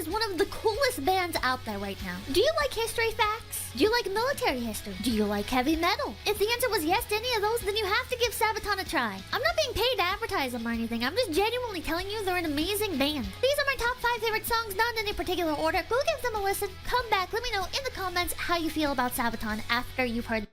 is one of the coolest bands out there right now. Do you like history facts? Do you like military history? Do you like heavy metal? If the answer was yes to any of those, then you have to give Sabaton a try. I'm not being paid to advertise them or anything. I'm just genuinely telling you they're an amazing band. These are my top 5 favorite songs, not in any particular order. Go give them a listen. Come back. Let me know in the comments how you feel about Sabaton after you've heard.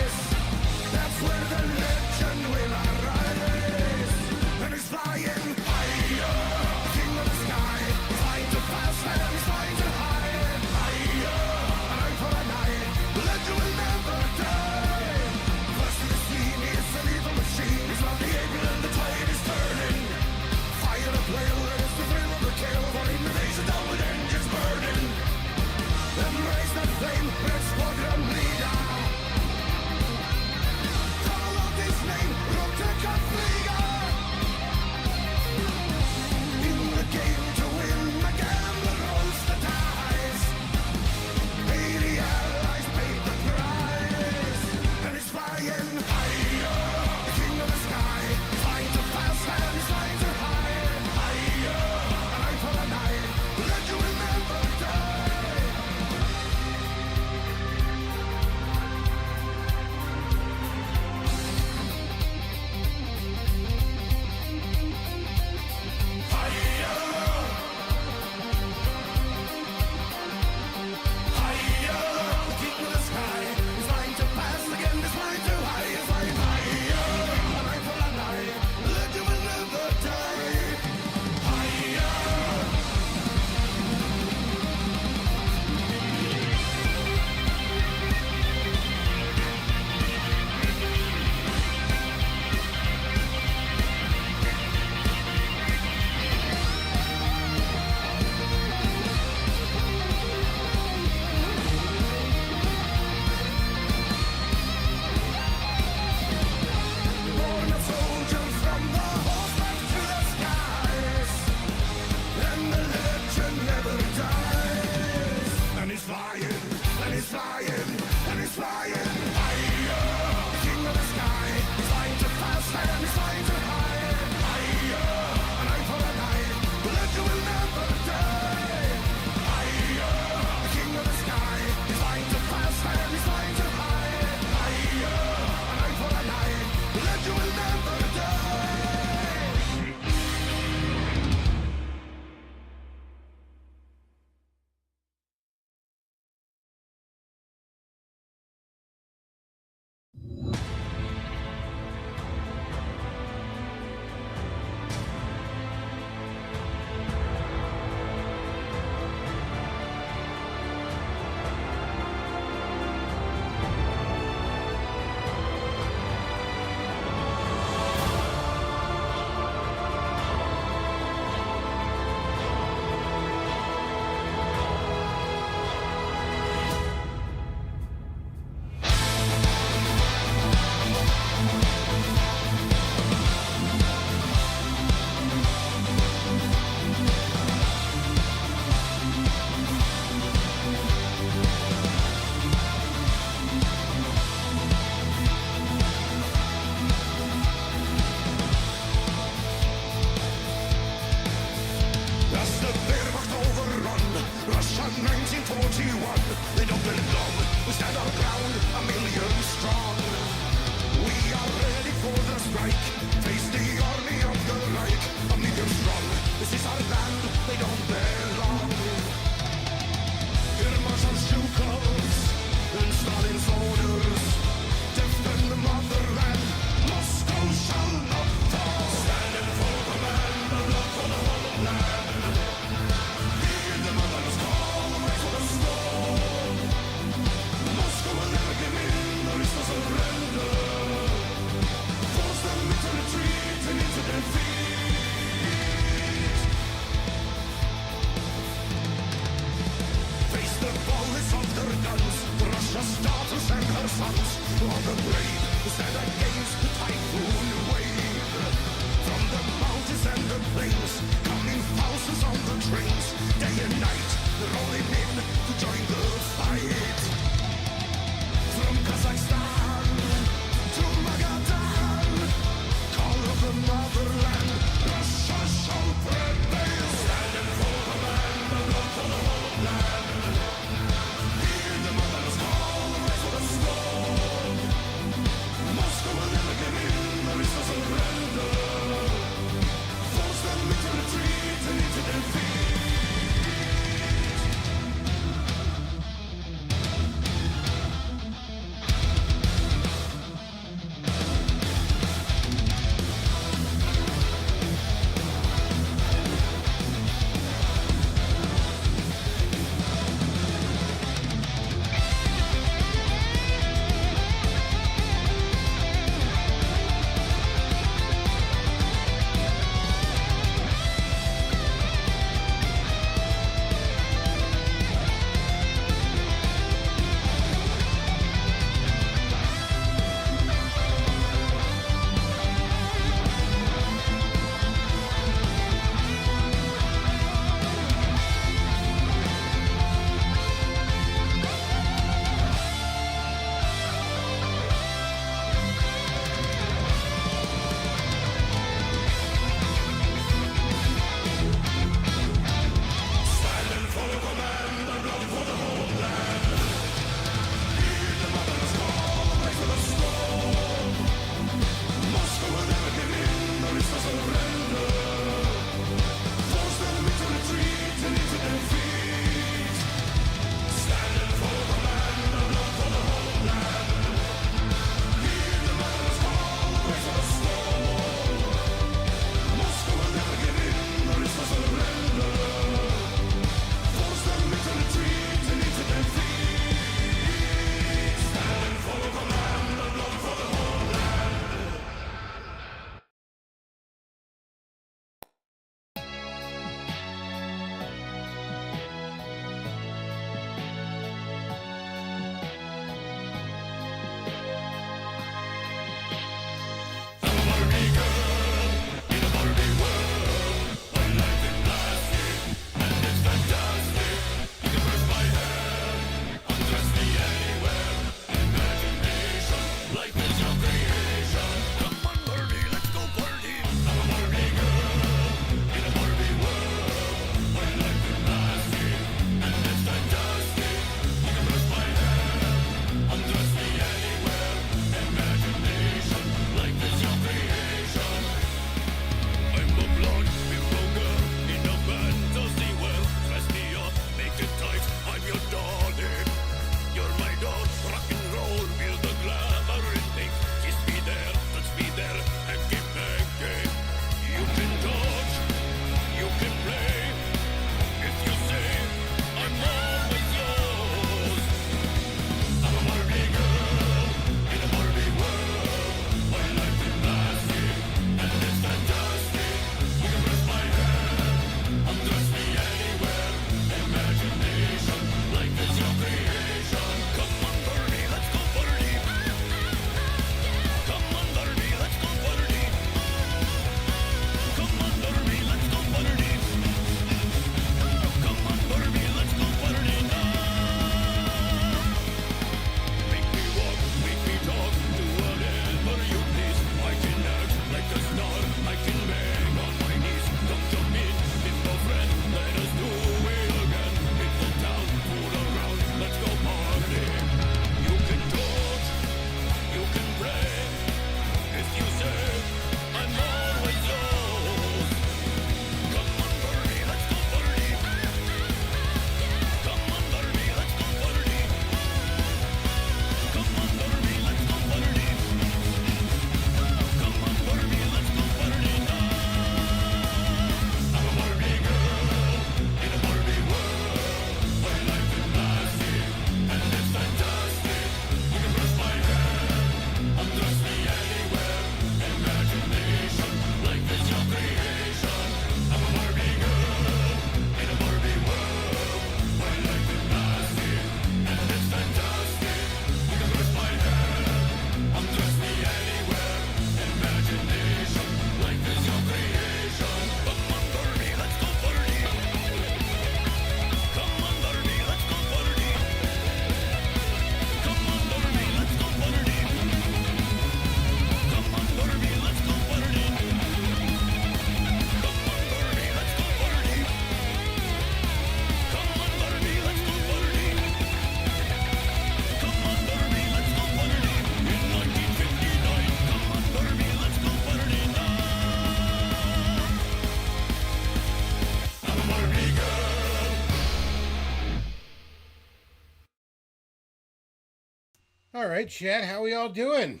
All right, Chad, how we all doing?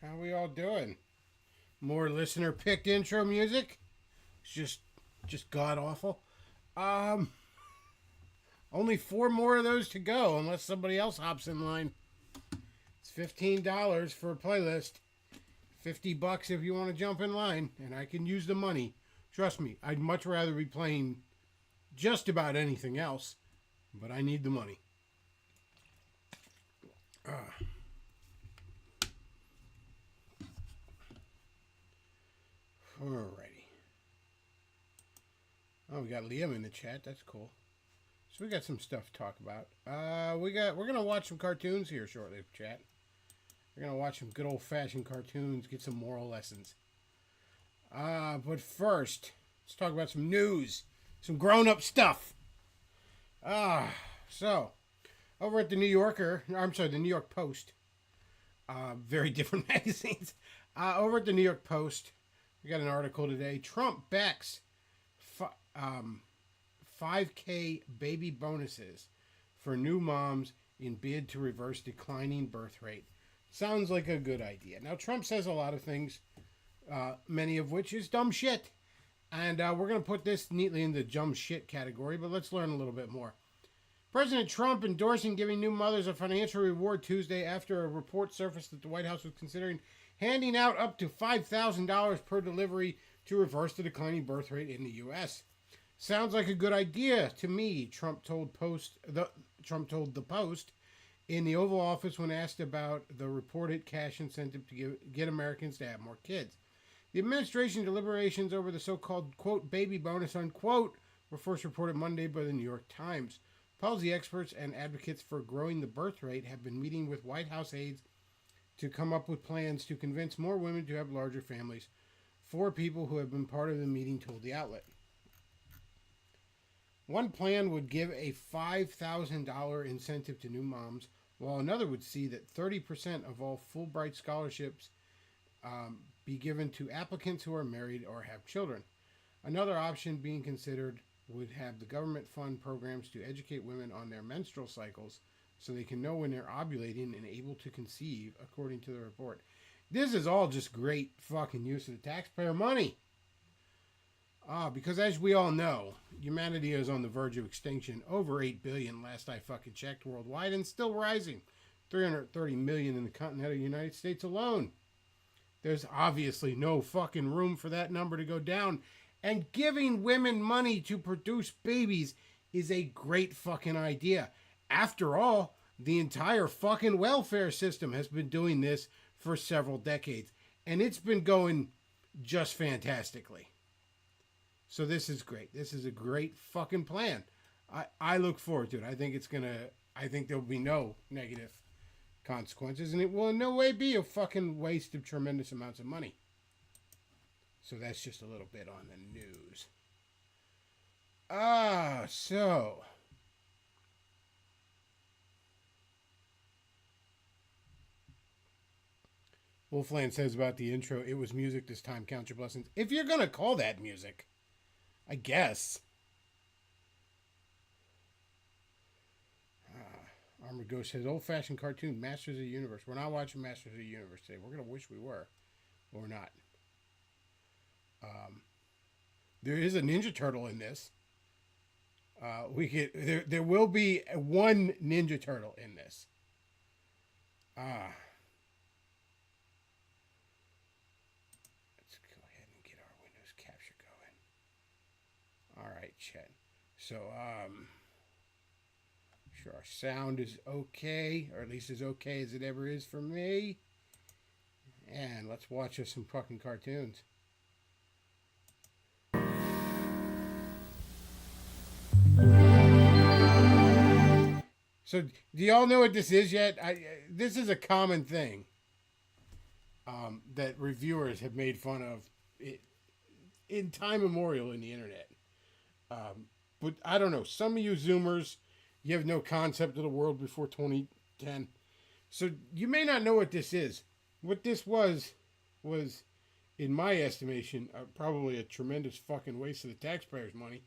How we all doing? More listener picked intro music. It's just god awful. Um, Only four more of those to go, unless somebody else hops in line. It's $15 for a playlist. $50 if you want to jump in line, and I can use the money. Trust me, I'd much rather be playing just about anything else, but I need the money. Alrighty. Oh, we got Liam in the chat. That's cool. So we got some stuff to talk about. We're gonna watch some cartoons here shortly, chat. We're gonna watch some good old fashioned cartoons, get some moral lessons. But first, let's talk about some news, some grown up stuff. So over at the the New York Post. Very different magazines. Over at the New York Post, we got an article today. Trump backs 5K baby bonuses for new moms in bid to reverse declining birth rate. Sounds like a good idea. Now, Trump says a lot of things, many of which is dumb shit. And we're going to put this neatly in the dumb shit category, but let's learn a little bit more. President Trump endorsing giving new mothers a financial reward Tuesday after a report surfaced that the White House was considering handing out up to $5,000 per delivery to reverse the declining birth rate in the U.S. Sounds like a good idea to me, Trump told the Post in the Oval Office when asked about the reported cash incentive to get Americans to have more kids. The administration deliberations over the so-called, quote, baby bonus, unquote, were first reported Monday by the New York Times. Policy experts and advocates for growing the birth rate have been meeting with White House aides to come up with plans to convince more women to have larger families. Four people who have been part of the meeting told the outlet. One plan would give a $5,000 incentive to new moms, while another would see that 30% of all Fulbright scholarships be given to applicants who are married or have children. Another option being considered would have the government fund programs to educate women on their menstrual cycles so they can know when they're ovulating and able to conceive, according to the report. This is all just great fucking use of the taxpayer money. Because as we all know, humanity is on the verge of extinction. Over 8 billion last I fucking checked worldwide, and still rising. 330 million in the continental United States alone. There's obviously no fucking room for that number to go down. And giving women money to produce babies is a great fucking idea. After all, the entire fucking welfare system has been doing this for several decades. And it's been going just fantastically. So this is great. This is a great fucking plan. I look forward to it. I think there'll be no negative consequences. And it will in no way be a fucking waste of tremendous amounts of money. So that's just a little bit on the news. So Wolfland says about the intro, it was music this time, count your blessings. If you're going to call that music, I guess. Armored Ghost says, old-fashioned cartoon, Masters of the Universe. We're not watching Masters of the Universe today. We're going to wish we were. But we're not. There is a Ninja Turtle in this. There will be one Ninja Turtle in this. Let's go ahead and get our Windows capture going. All right, Chet. So, sure our sound is okay, or at least as okay as it ever is for me. And let's watch us some fucking cartoons. So, do y'all know what this is yet? This is a common thing that reviewers have made fun of in time immemorial in the internet. But I don't know. Some of you Zoomers, you have no concept of the world before 2010. So you may not know what this is. What this was, in my estimation, probably a tremendous fucking waste of the taxpayers' money.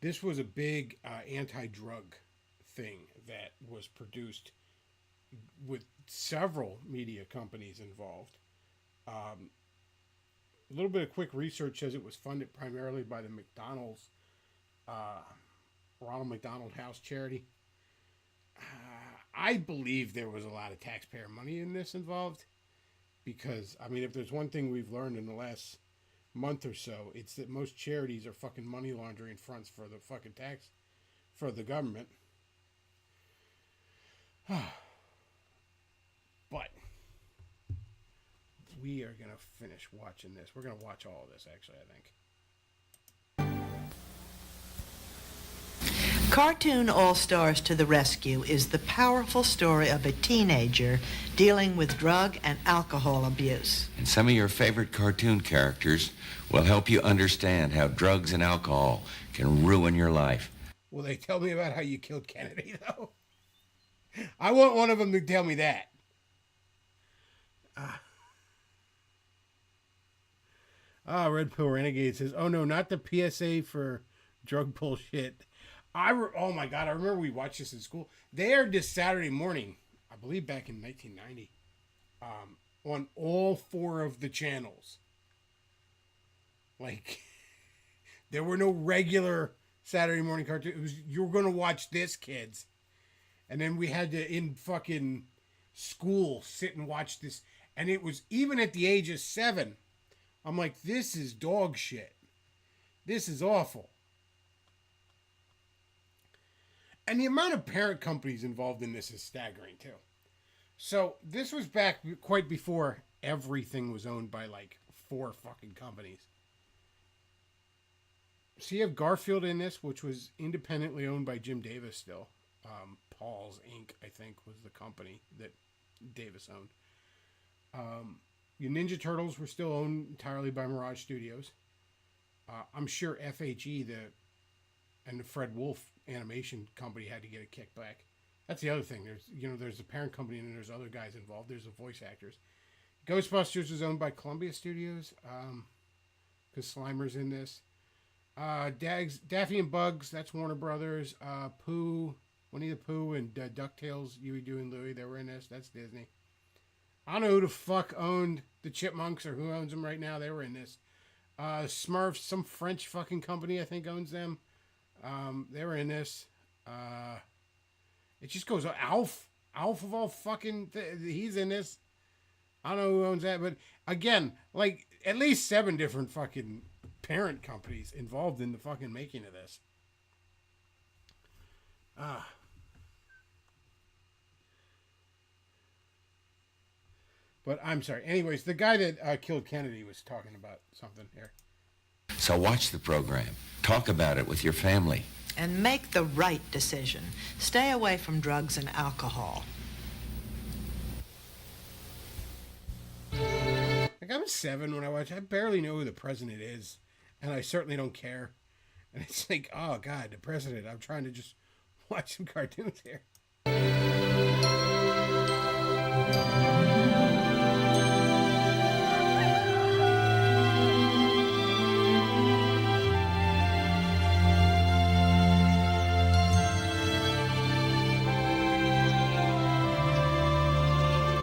This was a big anti-drug thing that was produced with several media companies involved. A little bit of quick research says it was funded primarily by the McDonald's, Ronald McDonald House charity. I believe there was a lot of taxpayer money in this involved because, I mean, if there's one thing we've learned in the last month or so, it's that most charities are fucking money laundering fronts for the fucking tax, for the government. But we are going to finish watching this. We're going to watch all of this, actually, I think. Cartoon All-Stars to the Rescue is the powerful story of a teenager dealing with drug and alcohol abuse. And some of your favorite cartoon characters will help you understand how drugs and alcohol can ruin your life. Will they tell me about how you killed Kennedy, though? I want one of them to tell me that. Red Pill Renegade says, oh no, not the PSA for drug bullshit. Oh my God, I remember we watched this in school. They aired this Saturday morning, I believe back in 1990, on all 4 of the channels. Like, there were no regular Saturday morning cartoons. It was, you were going to watch this, kids. And then we had to, in fucking school, sit and watch this. And it was, even at the age of 7, I'm like, this is dog shit. This is awful. And the amount of parent companies involved in this is staggering, too. So, this was back quite before everything was owned by, like, 4 fucking companies. So, you have Garfield in this, which was independently owned by Jim Davis still. Paul's Inc., I think, was the company that Davis owned. Your Ninja Turtles were still owned entirely by Mirage Studios. I'm sure FHE, and the Fred Wolf animation company had to get a kickback. That's the other thing. There's the parent company and then there's other guys involved. There's the voice actors. Ghostbusters was owned by Columbia Studios, because Slimer's in this. Daffy and Bugs, that's Warner Brothers. Pooh, Winnie the Pooh, and DuckTales, Huey, Dewey, and Louie, they were in this. That's Disney. I don't know who the fuck owned the Chipmunks or who owns them right now. They were in this. Smurfs, some French fucking company, I think, owns them. They were in this. It just goes on. Alf of all fucking, he's in this. I don't know who owns that, but again, like, at least 7 different fucking parent companies involved in the fucking making of this. But I'm sorry. Anyways, the guy that killed Kennedy was talking about something here. So watch the program. Talk about it with your family. And make the right decision. Stay away from drugs and alcohol. Like, I was 7 when I watched. I barely know who the president is, and I certainly don't care. And it's like, oh God, the president. I'm trying to just watch some cartoons here.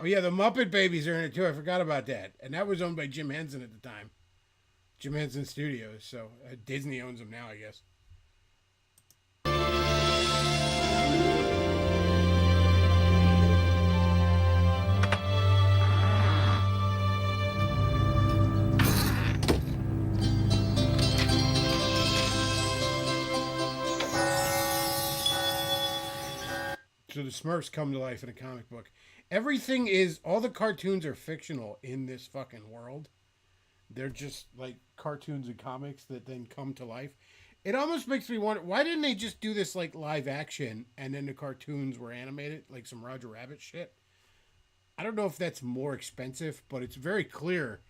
Oh yeah, the Muppet Babies are in it too. I forgot about that. And that was owned by Jim Henson at the time. Jim Henson Studios. So Disney owns them now, I guess. So the Smurfs come to life in a comic book. Everything is, all the cartoons are fictional in this fucking world. They're just like cartoons and comics that then come to life. It almost makes me wonder, why didn't they just do this like live action and then the cartoons were animated, like some Roger Rabbit shit? I don't know if that's more expensive, but it's very clear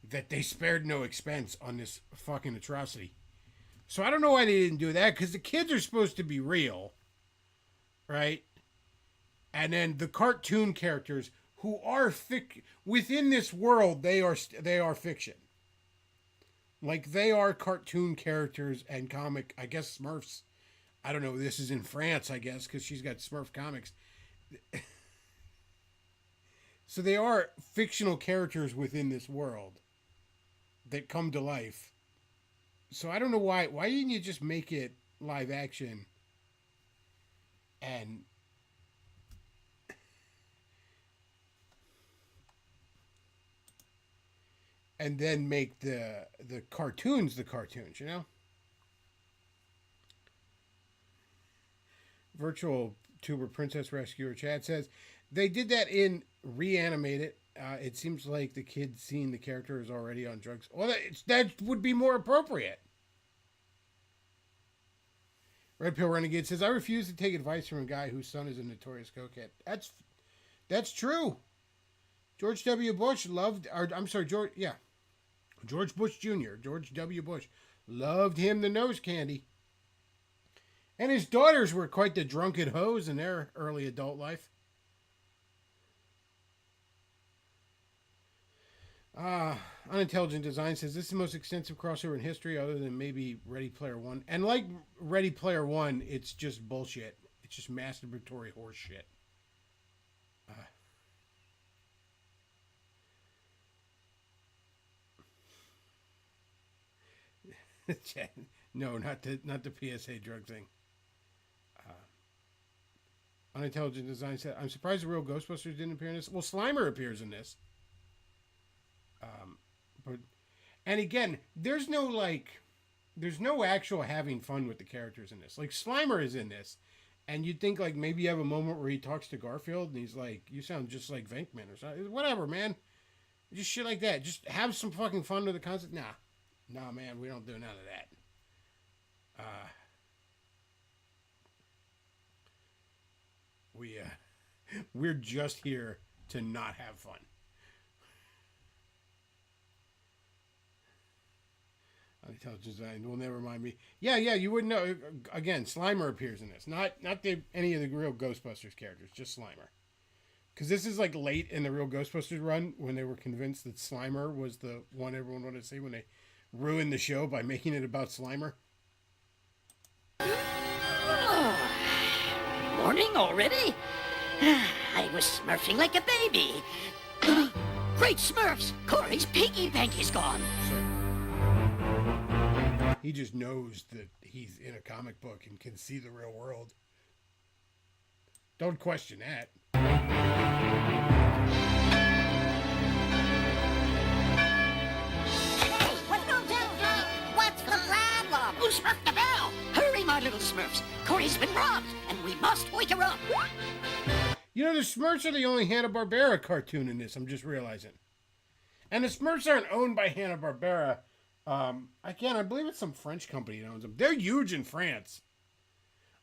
that they spared no expense on this fucking atrocity. So I don't know why they didn't do that, because the kids are supposed to be real, right? And then the cartoon characters who are within this world, they are fiction. Like, they are cartoon characters and comic, I guess Smurfs. I don't know, this is in France, I guess, because she's got Smurf comics. So they are fictional characters within this world that come to life. So I don't know why. Why didn't you just make it live action and then make the cartoons the cartoons, you know? Virtual Tuber Princess Rescuer Chad says they did that in Reanimated. It seems like the kid seeing the character is already on drugs. Well, that would be more appropriate. Red Pill Renegade says, I refuse to take advice from a guy whose son is a notorious cokehead. That's true. George W. Bush loved, George Bush Jr., George W. Bush, loved him the nose candy. And his daughters were quite the drunken hoes in their early adult life. Unintelligent Design says, this is the most extensive crossover in history other than maybe Ready Player One. And like Ready Player One, it's just bullshit. It's just masturbatory horse shit. No, not the PSA drug thing. Unintelligent Design said, I'm surprised the real Ghostbusters didn't appear in this. Well, Slimer appears in this. And again, there's no actual having fun with the characters in this. Like, Slimer is in this, and you'd think, like, maybe you have a moment where he talks to Garfield, and he's like, you sound just like Venkman or something. Whatever, man. Just shit like that. Just have some fucking fun with the concept. Nah, man, we don't do none of that. We're just here to not have fun. Intelligent Design will never mind me. Yeah, you wouldn't know. Again, Slimer appears in this. Not any of the real Ghostbusters characters, just Slimer. Because this is like late in the real Ghostbusters run when they were convinced that Slimer was the one everyone wanted to see, when they ruined the show by making it about Slimer. Morning already? I was smurfing like a baby. Great Smurfs! Corey's piggy bank is gone. He just knows that he's in a comic book and can see the real world. Don't question that. Hey, what's the problem? Who smurfed the bell? Hurry, my little Smurfs. Corey's been robbed, and we must wake her up. You know, the Smurfs are the only Hanna-Barbera cartoon in this, I'm just realizing. And the Smurfs aren't owned by Hanna-Barbera. I believe it's some French company that owns them. They're huge in France.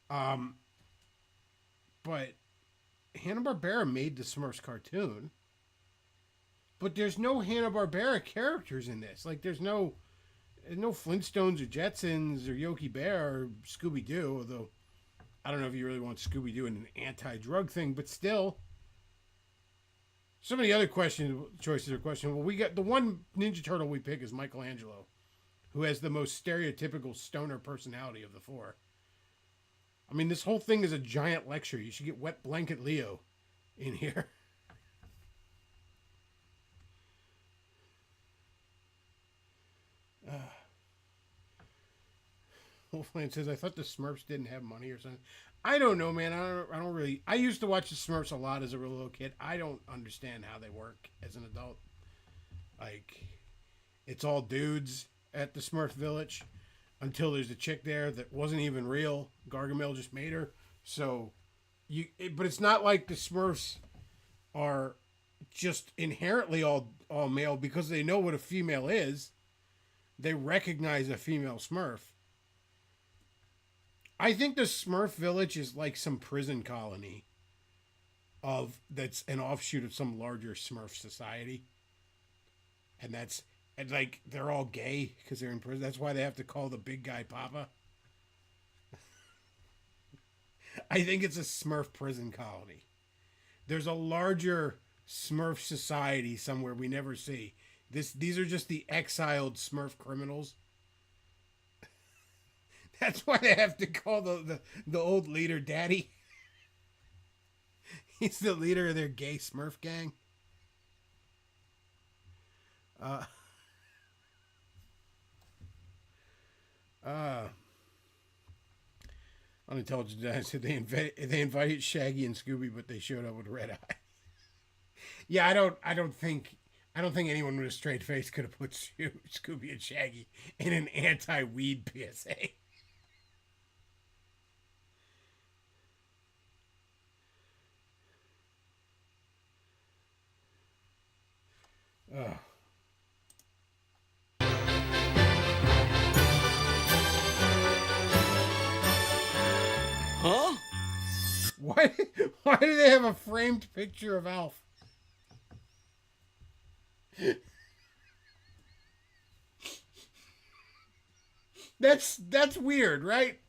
But Hanna-Barbera made the Smurfs cartoon. But there's no Hanna-Barbera characters in this. Like, there's no Flintstones or Jetsons or Yogi Bear or Scooby-Doo, although I don't know if you really want Scooby-Doo in an anti-drug thing, but still. So many other choices are questionable. We got the one Ninja Turtle we pick is Michelangelo, who has the most stereotypical stoner personality of the four. I mean, this whole thing is a giant lecture. You should get Wet Blanket Leo in here. Wolfland says, I thought the Smurfs didn't have money or something. I don't know, man. I don't really. I used to watch the Smurfs a lot as a real little kid. I don't understand how they work as an adult. Like, it's all dudes at the Smurf Village until there's a chick there that wasn't even real. Gargamel just made her. So, but it's not like the Smurfs are just inherently all male because they know what a female is. They recognize a female Smurf. I think the Smurf Village is like some prison colony that's an offshoot of some larger Smurf society. And like, they're all gay because they're in prison. That's why they have to call the big guy Papa. I think it's a Smurf prison colony. There's a larger Smurf society somewhere we never see. These are just the exiled Smurf criminals. That's why they have to call the old leader Daddy. He's the leader of their gay Smurf gang. Unintelligent Giant said they invited Shaggy and Scooby, but they showed up with red eye. Yeah, I don't think anyone with a straight face could have put Scooby and Shaggy in an anti-weed PSA. Ugh. Huh? Why do they have a framed picture of Alf? That's weird, right?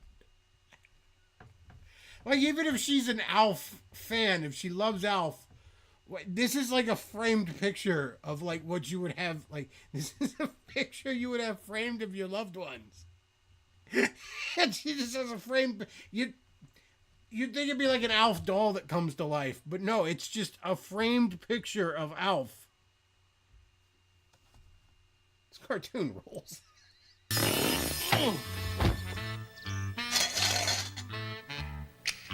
Like, even if she's an Alf fan, if she loves Alf, this is like a framed picture of like what you would have, like, this is a picture you would have framed of your loved ones. And she just has a framed, you'd think it'd be like an Alf doll that comes to life, but no, it's just a framed picture of Alf. This cartoon rules.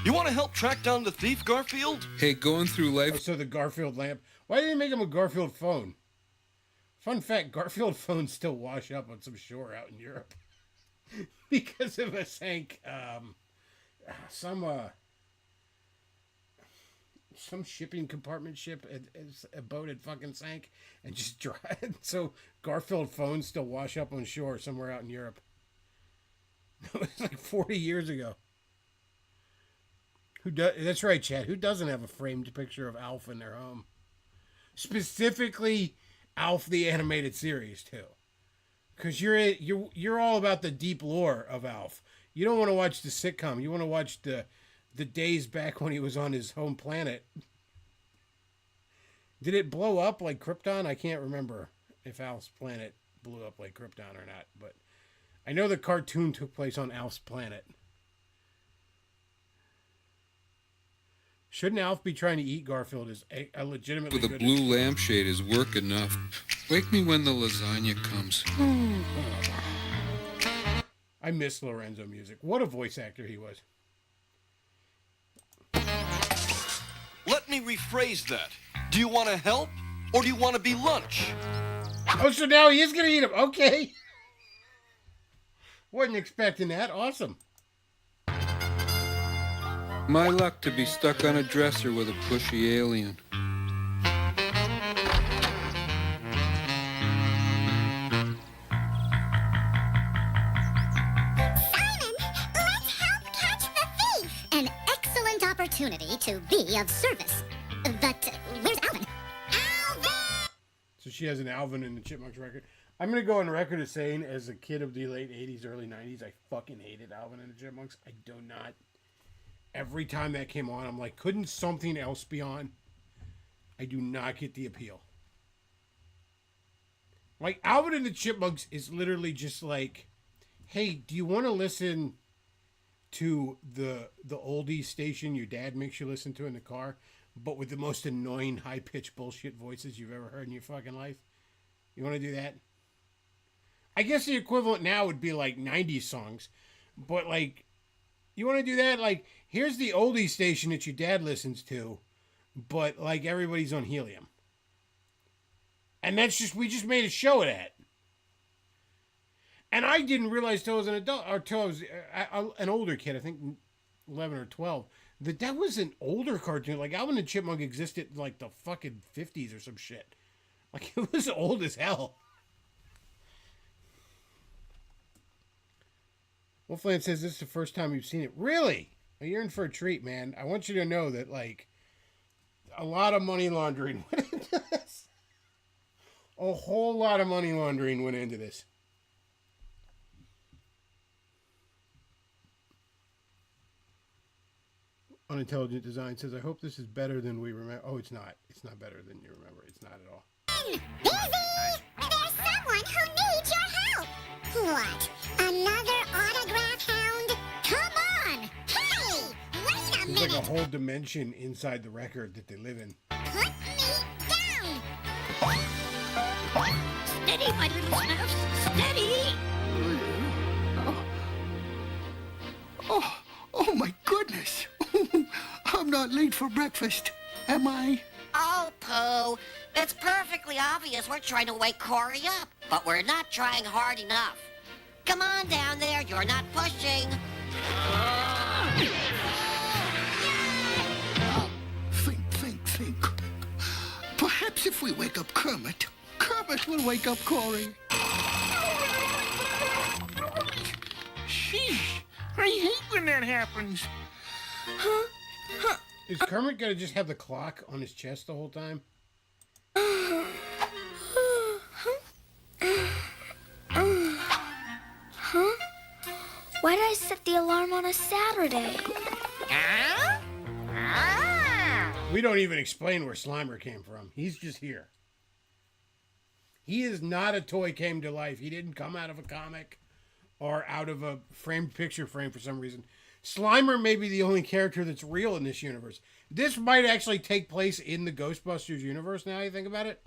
You want to help track down the thief, Garfield? Hey, going through life. Oh, so the Garfield lamp. Why did they make him a Garfield phone? Fun fact, Garfield phones still wash up on some shore out in Europe. Because of a sank, some shipping compartment ship, a boat had fucking sank and just dried. So Garfield phones still wash up on shore somewhere out in Europe. That was like 40 years ago. That's right, Chad. Who doesn't have a framed picture of Alf in their home? Specifically, Alf the animated series too, because you're all about the deep lore of Alf. You don't want to watch the sitcom. You want to watch the days back when he was on his home planet. Did it blow up like Krypton? I can't remember if Alf's planet blew up like Krypton or not, but I know the cartoon took place on Alf's planet. Shouldn't Alf be trying to eat Garfield as a legitimately With a good blue lampshade is work enough. Wake me when the lasagna comes. I miss Lorenzo music. What a voice actor he was. Let me rephrase that. Do you want to help, or do you want to be lunch? Oh, so now he is going to eat him. Okay. Wasn't expecting that. Awesome. My luck to be stuck on a dresser with a pushy alien. Simon, let's help catch the thief. An excellent opportunity to be of service. But where's Alvin? Alvin! So she has an Alvin and the Chipmunks record. I'm going to go on record as saying, as a kid of the late 80s, early 90s, I fucking hated Alvin and the Chipmunks. I do not. Every time that came on, I'm like, couldn't something else be on? I do not get the appeal. Like, Alvin and the Chipmunks is literally just like, hey, do you want to listen to the oldie station your dad makes you listen to in the car, but with the most annoying, high-pitched bullshit voices you've ever heard in your fucking life? You want to do that? I guess the equivalent now would be like 90s songs, but like, you want to do that? Like, here's the oldie station that your dad listens to, but like everybody's on helium. And that's just, we just made a show of that. And I didn't realize till I was an adult, or till I was an older kid, I think 11 or 12, that was an older cartoon. Like, Alvin and Chipmunk existed in like the fucking 50s or some shit. Like, it was old as hell. Wolfland says this is the first time you've seen it. Really? Well, you're in for a treat, man. I want you to know that, like, a lot of money laundering went into this. A whole lot of money laundering went into this. Unintelligent Design says, I hope this is better than we remember. Oh, it's not. It's not better than you remember. It's not at all. Alvin! Busy! There's someone who needs your help! What? Another autograph hound? Come on! Hey! Wait a There's minute! like a whole dimension inside the record that they live in. Put me down! Steady, my little Smurfs. Steady. Oh my goodness. I'm not late for breakfast, am I? Oh, Pooh. It's perfectly obvious we're trying to wake Corey up, but we're not trying hard enough. Come on down there. You're not pushing. Think. Perhaps if we wake up Kermit, Kermit will wake up Corey. Sheesh. I hate when that happens. Is Kermit gonna just have the clock on his chest the whole time? Why did I set the alarm on a Saturday? We don't even explain where Slimer came from. He's just here. He is not a toy came to life. He didn't come out of a comic or out of a framed picture frame for some reason. Slimer may be the only character that's real in this universe. This might actually take place in the Ghostbusters universe now you think about it.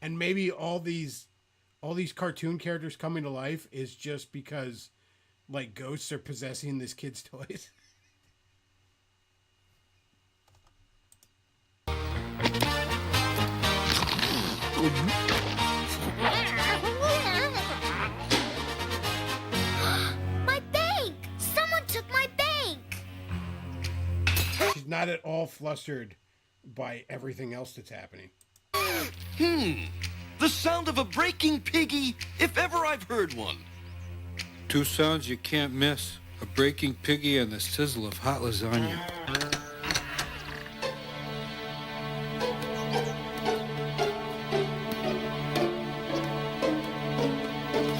And maybe all these cartoon characters coming to life is just because like ghosts are possessing this kid's toys. My bank! Someone took my bank! She's not at all flustered by everything else that's happening. The sound of a breaking piggy, if ever I've heard one. Two sounds you can't miss. A breaking piggy and the sizzle of hot lasagna.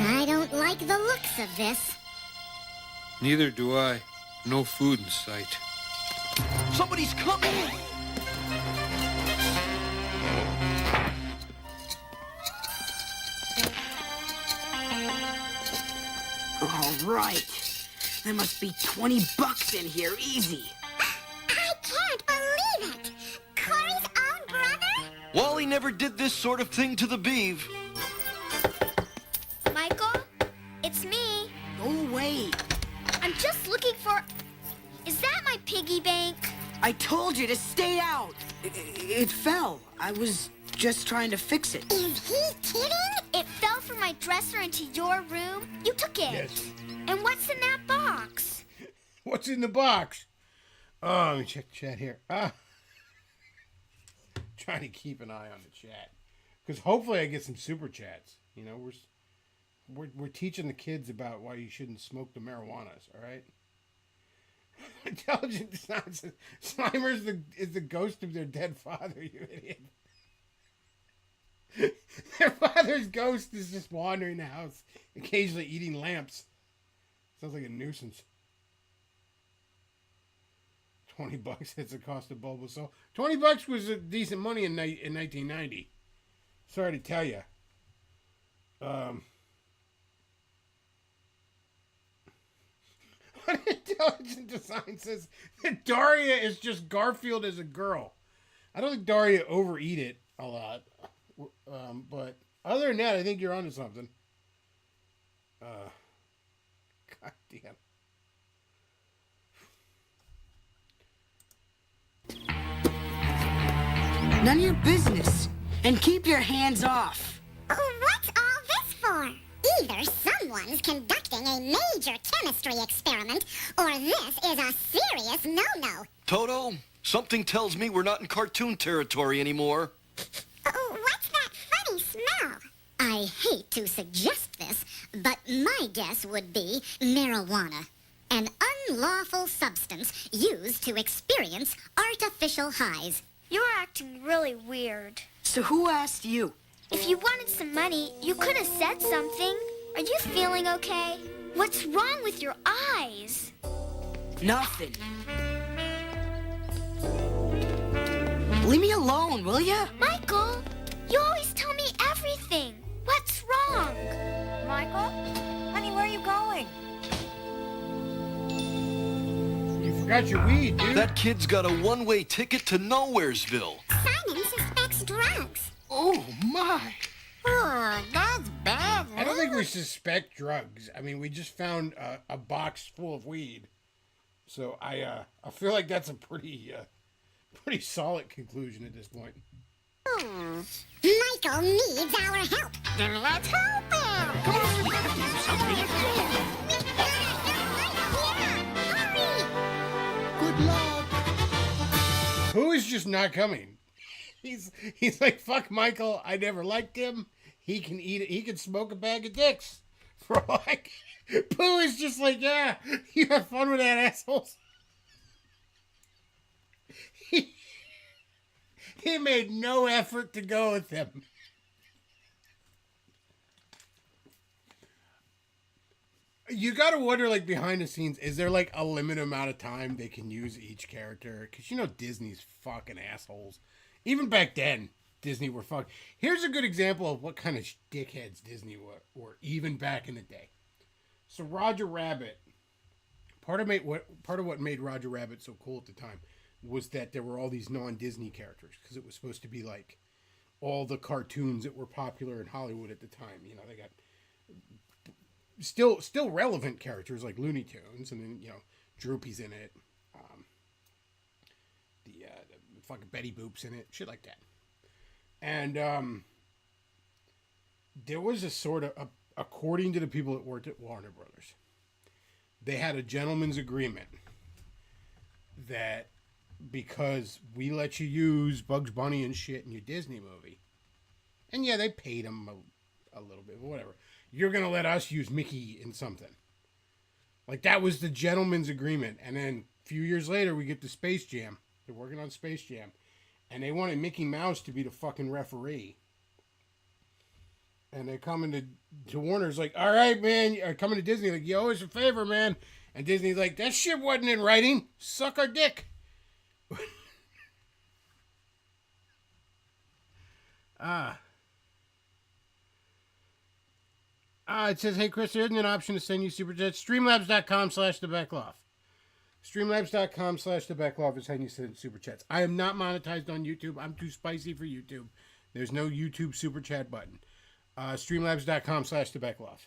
I don't like the looks of this. Neither do I. No food in sight. Somebody's coming! All right. There must be 20 bucks in here, easy. I can't believe it! Corey's own brother? Wally never did this sort of thing to the Beeve. Michael? It's me. Go away. I'm just looking for... Is that my piggy bank? I told you to stay out. It fell. I was just trying to fix it. Is he kidding? It fell from my dresser into your room. You took it. Yes. And what's in that box? What's in the box? Oh, let me check the chat here. Trying to keep an eye on the chat. Because hopefully I get some super chats. You know, we're teaching the kids about why you shouldn't smoke the marijuanas, all right? Intelligent Design says, Slimer is the ghost of their dead father, you idiot. Their father's ghost is just wandering the house, occasionally eating lamps. Sounds like a nuisance. $20 hits the cost of Bulbasaur. $20 was a decent money in 1990. Sorry to tell you. Intelligent Design says that Daria is just Garfield as a girl. I don't think Daria overeat it a lot. But other than that, I think you're onto something. God damn. None of your business. And keep your hands off. What's all this for? Either someone's conducting a major chemistry experiment, or this is a serious no-no. Toto, something tells me we're not in cartoon territory anymore. What's that funny smell? I hate to suggest this, but my guess would be marijuana. An unlawful substance used to experience artificial highs. You're acting really weird. So who asked you? If you wanted some money, you could have said something. Are you feeling okay? What's wrong with your eyes? Nothing. Leave me alone, will ya? Michael, you always tell me Michael? Honey, where are you going? You forgot your weed, dude. That kid's got a one-way ticket to Nowheresville. Simon suspects drugs. Oh, my. Oh, that's bad. I don't think we suspect drugs. I mean, we just found a box full of weed. So I feel like that's a pretty solid conclusion at this point. Michael needs our help. Then let's help him. Come on, we have to do something. Good luck. Who is just not coming? He's like, fuck Michael. I never liked him. He can eat it. He can smoke a bag of dicks. For like, Pooh is just like, yeah, you have fun with that, assholes. He made no effort to go with them. You gotta wonder, like, behind the scenes, is there like a limited amount of time they can use each character? Because you know Disney's fucking assholes. Even back then, Disney were fuck. Here's a good example of what kind of dickheads Disney were even back in the day. So Roger Rabbit, part of what made Roger Rabbit so cool at the time was that there were all these non-Disney characters, because it was supposed to be like all the cartoons that were popular in Hollywood at the time. You know, they got still relevant characters like Looney Tunes, and then, you know, Droopy's in it, the fucking Betty Boop's in it, shit like that. And there was a sort of, according to the people that worked at Warner Brothers, they had a gentleman's agreement that because we let you use Bugs Bunny and shit in your Disney movie, and yeah, they paid him a little bit, but whatever, you're going to let us use Mickey in something. Like, that was the gentleman's agreement. And then a few years later, we get to Space Jam. They're working on Space Jam. And they wanted Mickey Mouse to be the fucking referee. And they come into Warner's like, all right, man, coming to Disney, like, you owe us a favor, man. And Disney's like, that shit wasn't in writing. Suck our dick. It says, hey, Chris, there isn't an option to send you Super Chats. Streamlabs.com/thebacklaw. Streamlabs.com/thebacklaw is how you send Super Chats. I am not monetized on YouTube. I'm too spicy for YouTube. There's no YouTube Super Chat button. Streamlabs.com/thebacklaw.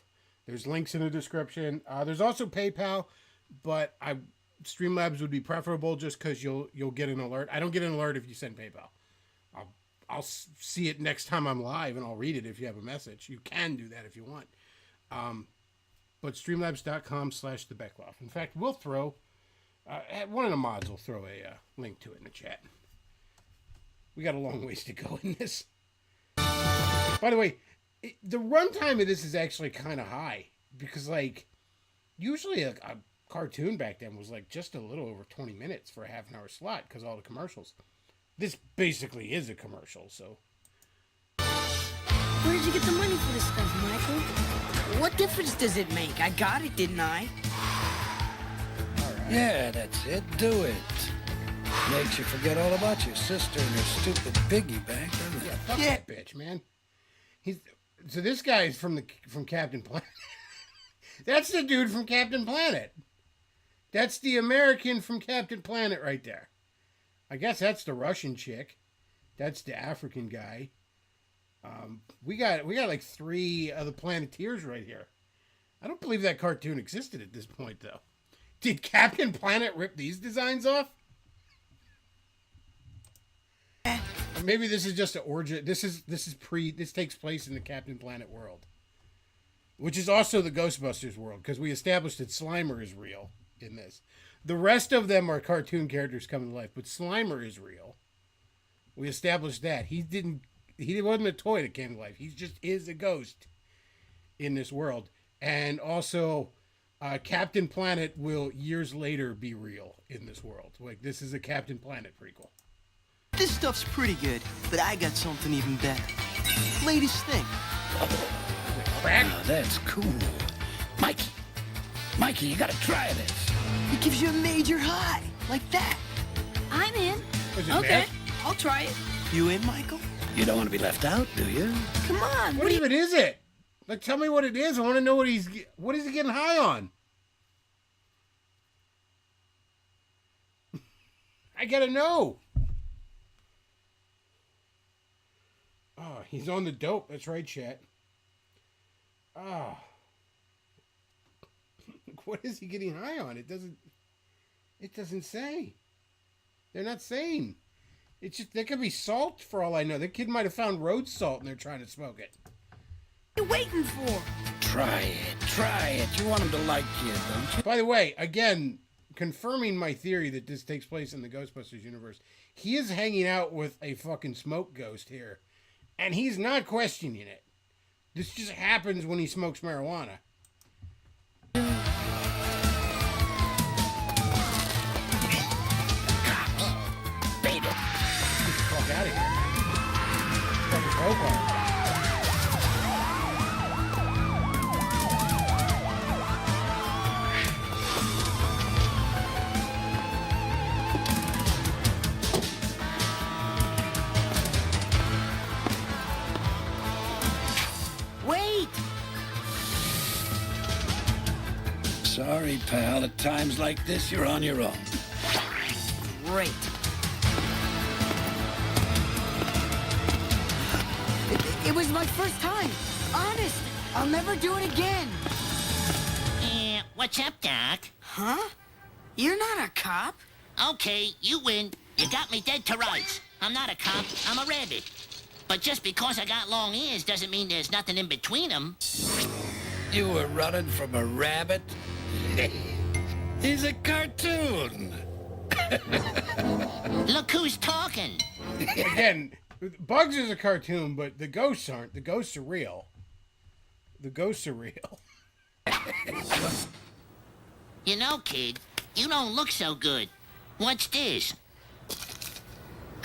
There's links in the description. There's also PayPal, but Streamlabs would be preferable just because you'll get an alert. I don't get an alert if you send PayPal. I'll see it next time I'm live, and I'll read it if you have a message. You can do that if you want. But streamlabs.com/thebacklaw. In fact, we'll throw, one of the mods will throw a link to it in the chat. We got a long ways to go in this. By the way, the runtime of this is actually kind of high, because, like, usually a cartoon back then was, like, just a little over 20 minutes for a half-an-hour slot, because all the commercials. This basically is a commercial, so. Where did you get the money for this stuff, Michael? What difference does it make? I got it, didn't I? Right. Yeah, that's it. Do it. Makes you forget all about your sister and her stupid piggy bank, doesn't it? Yeah, fuck that bitch, man. So this guy is from Captain Planet. That's the dude from Captain Planet. That's the American from Captain Planet right there. I guess that's the Russian chick. That's the African guy. We got like 3 of the Planeteers right here. I don't believe that cartoon existed at this point, though. Did Captain Planet rip these designs off? Or maybe this is just an origin. This takes place in the Captain Planet world, which is also the Ghostbusters world, because we established that Slimer is real in this. The rest of them are cartoon characters coming to life, but Slimer is real. We established that. He wasn't a toy that came to life. He just is a ghost in this world. And also, Captain Planet will years later be real in this world. Like, this is a Captain Planet prequel. This stuff's pretty good, but I got something even better. Latest thing. Crack? Now that's cool. Mikey, you gotta try this. It gives you a major high, like that. I'm in. Okay, I'll try it. You in, Michael? You don't want to be left out, do you? Come on. What even is it? Like, tell me what it is. I want to know what is he getting high on? I gotta know. Oh, he's on the dope. That's right, chat. Oh. What is he getting high on? It doesn't say. They're not saying. It's just, there could be salt for all I know. The kid might have found road salt and they're trying to smoke it. What are you waiting for? Try it. You want him to like you, don't you? By the way, again, confirming my theory that this takes place in the Ghostbusters universe, he is hanging out with a fucking smoke ghost here. And he's not questioning it. This just happens when he smokes marijuana. Beat it. Get the fuck out of here. Fucking Coco. Wait! Sorry, pal. At times like this, you're on your own. Great. It was my first time. Honest. I'll never do it again. What's up, Doc? Huh? You're not a cop? Okay, you win. You got me dead to rights. I'm not a cop, I'm a rabbit. But just because I got long ears doesn't mean there's nothing in between them. You were running from a rabbit? He's a cartoon. Look who's talking. Again, Bugs is a cartoon, but the ghosts aren't. The ghosts are real. The ghosts are real. You know, kid, you don't look so good. What's this?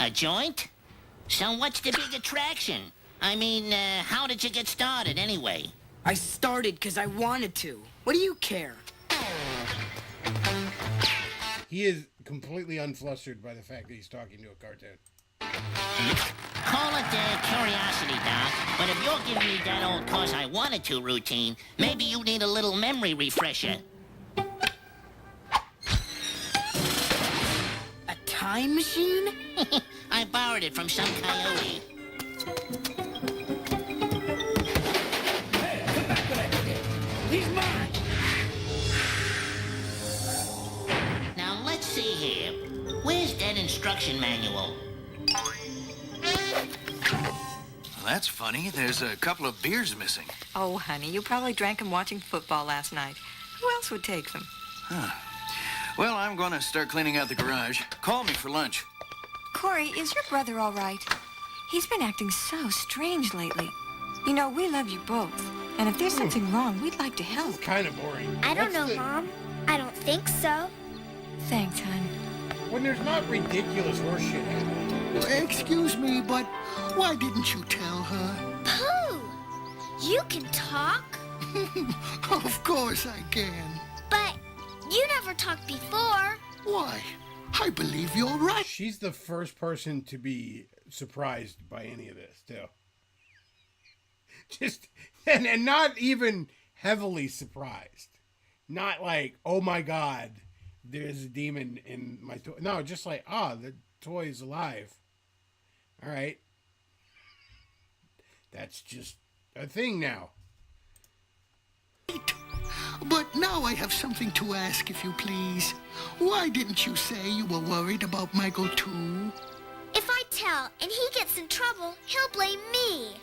A joint? So what's the big attraction? I mean, how did you get started anyway? I started because I wanted to. What do you care? He is completely unflustered by the fact that he's talking to a cartoon. Call it curiosity, Doc. But if you're giving me that old cause I wanted to routine, maybe you need a little memory refresher. A time machine? I borrowed it from some coyote. Hey, come back with that kid. He's mine. Now, let's see here. Where's that instruction manual? Well, that's funny. There's a couple of beers missing. Oh, honey, you probably drank them watching football last night. Who else would take them? Huh. Well, I'm going to start cleaning out the garage. Call me for lunch. Corey, is your brother all right? He's been acting so strange lately. You know, we love you both. And if there's something wrong, we'd like to help. Kind of boring. I don't What's know, Mom. I don't think so. Thanks, hon. When there's not ridiculous horseshit happening. Excuse me, but why didn't you tell her? Pooh! You can talk, Of course I can. but you never talked before. Why? I believe you're right. She's the first person to be surprised by any of this, too. Just, and not even heavily surprised. Not like, oh my God, there's a demon in my toy. No, just like, the toy is alive. All right. That's just a thing now. But now I have something to ask, if you please. Why didn't you say you were worried about Michael, too? If I tell and he gets in trouble, he'll blame me.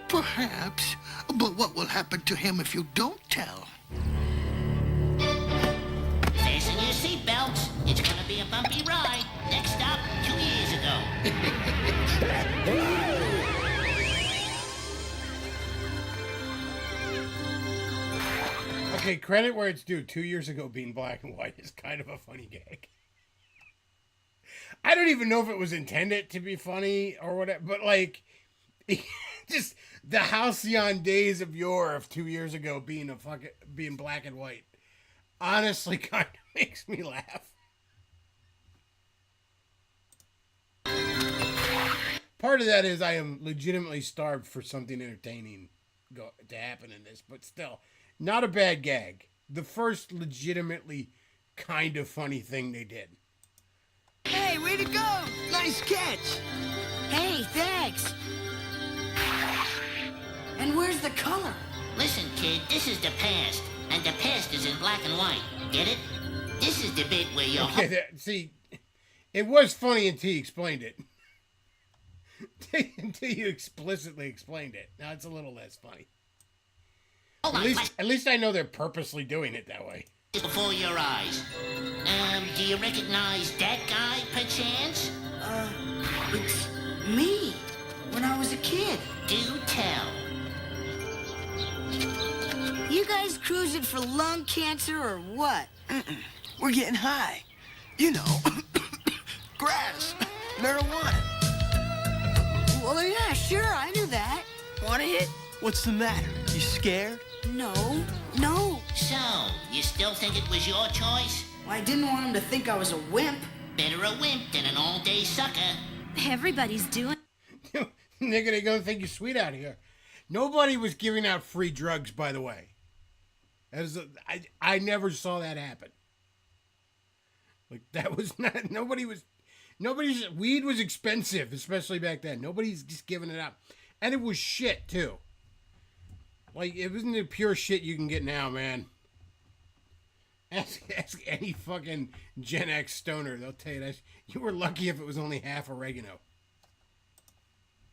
Perhaps. But what will happen to him if you don't tell? Fasten your seatbelts. It's gonna be a bumpy ride. Next stop, 2 years ago. Okay, credit where it's due. 2 years ago, being black and white is kind of a funny gag. I don't even know if it was intended to be funny or whatever, but like, just the halcyon days of yore of 2 years ago being being black and white, honestly, kind of makes me laugh. Part of that is I am legitimately starved for something entertaining to happen in this, but still, not a bad gag. The first legitimately kind of funny thing they did. Hey, way to go! Nice catch! Hey, thanks! And where's the color? Listen, kid, this is the past, and the past is in black and white. Get it? This is the bit where you're... Okay, see, it was funny until you explained it. Until you explicitly explained it. Now it's a little less funny. At least I know they're purposely doing it that way. Before your eyes. Do you recognize that guy, perchance? It's me. When I was a kid. Do tell. You guys cruising for lung cancer or what? We're getting high. You know, grass, marijuana. Well, yeah, sure, I knew that. Want a hit? What's the matter? You scared? No. So, you still think it was your choice? I didn't want him to think I was a wimp. Better a wimp than an all-day sucker. Everybody's doing... Nigga, they gonna think you're sweet out here. Nobody was giving out free drugs, by the way. I never saw that happen. Like, that was not... Nobody's... Weed was expensive, especially back then. Nobody's just giving it out. And it was shit, too. Like, it wasn't the pure shit you can get now, man. Ask any fucking Gen X stoner. They'll tell you that. You were lucky if it was only half oregano.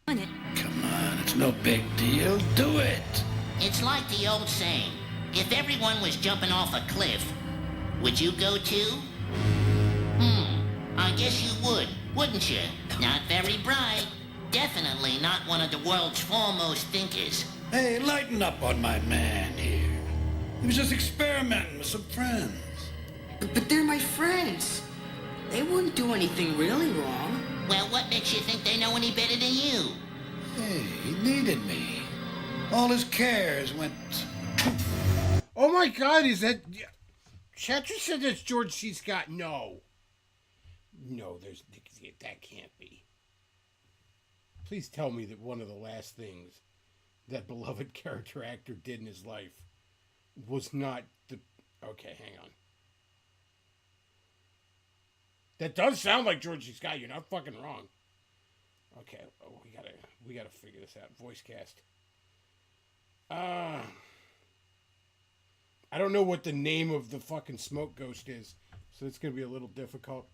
Come on, it's no big deal. Do it. It's like the old saying. If everyone was jumping off a cliff, would you go too? I guess you would, wouldn't you? Not very bright. Definitely not one of the world's foremost thinkers. Hey, lighten up on my man here. He was just experimenting with some friends. But they're my friends. They wouldn't do anything really wrong. Well, what makes you think they know any better than you? Hey, he needed me. All his cares went... Oh my God, is that... Chatra said that's George C. Scott. No, that can't be. Please tell me that one of the last things that beloved character actor did in his life was not the... Okay, hang on. That does sound like George C. Scott. You're not fucking wrong. Okay, we gotta figure this out. Voice cast. I don't know what the name of the fucking smoke ghost is, so it's gonna be a little difficult.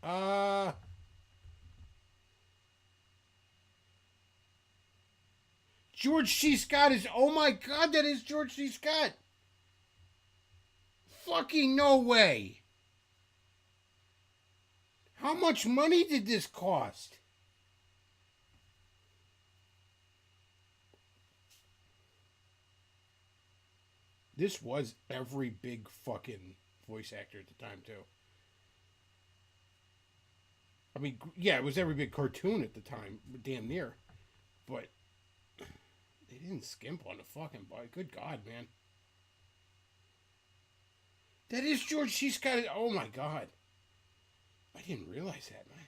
George C. Scott is... Oh my God, that is George C. Scott. Fucking no way. How much money did this cost? This was every big fucking voice actor at the time, too. I mean, yeah, it was every big cartoon at the time, damn near. But they didn't skimp on the fucking boy. Good God, man. That is George C. Scott. Oh, my God. I didn't realize that, man.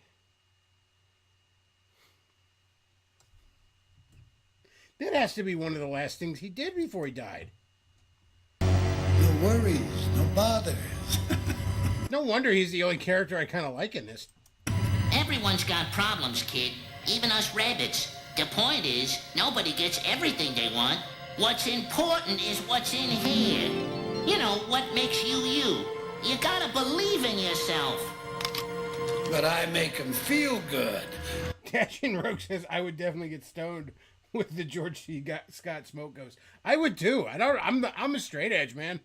That has to be one of the last things he did before he died. No worries, no bothers. No wonder he's the only character I kind of like in this. Everyone's got problems, kid. Even us rabbits. The point is, nobody gets everything they want. What's important is what's in here. You know, what makes you you. You gotta believe in yourself. But I make him feel good. Cashin Rogue says, I would definitely get stoned with the George C. Scott smoke ghost. I would too. I'm a straight edge, man.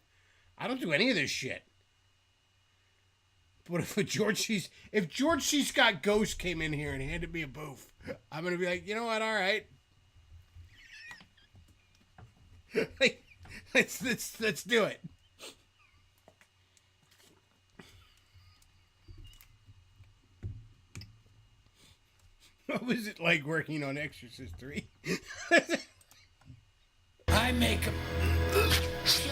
I don't do any of this shit. But if George C. Scott ghost came in here and handed me a boof, I'm gonna be like, you know what? All right. Let's do it. What was it like working on Exorcist 3? I make him... Sure,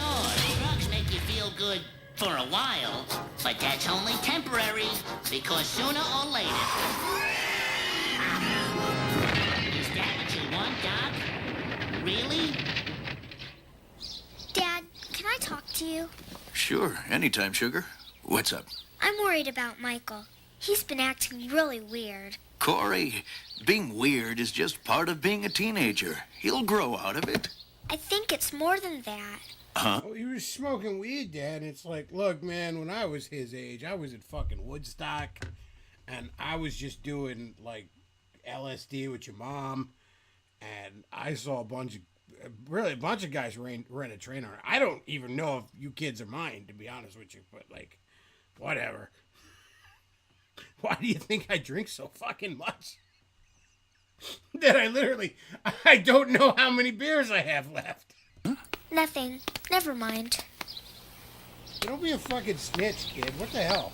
drugs make you feel good for a while, but that's only temporary, because sooner or later... Is that what you want, Doc? Really? to you? Sure, anytime, sugar. What's up? I'm worried about Michael. He's been acting really weird. Corey, being weird is just part of being a teenager. He'll grow out of it. I think it's more than that. Huh? Oh, he was smoking weed, Dad. It's like, look, man, when I was his age, I was at fucking Woodstock, and I was just doing, like, LSD with your mom, and I saw a bunch of guys rent a train on it. I don't even know if you kids are mine, to be honest with you, but, like, whatever. Why do you think I drink so fucking much? That I don't know how many beers I have left. Nothing. Never mind. Don't be a fucking snitch, kid. What the hell?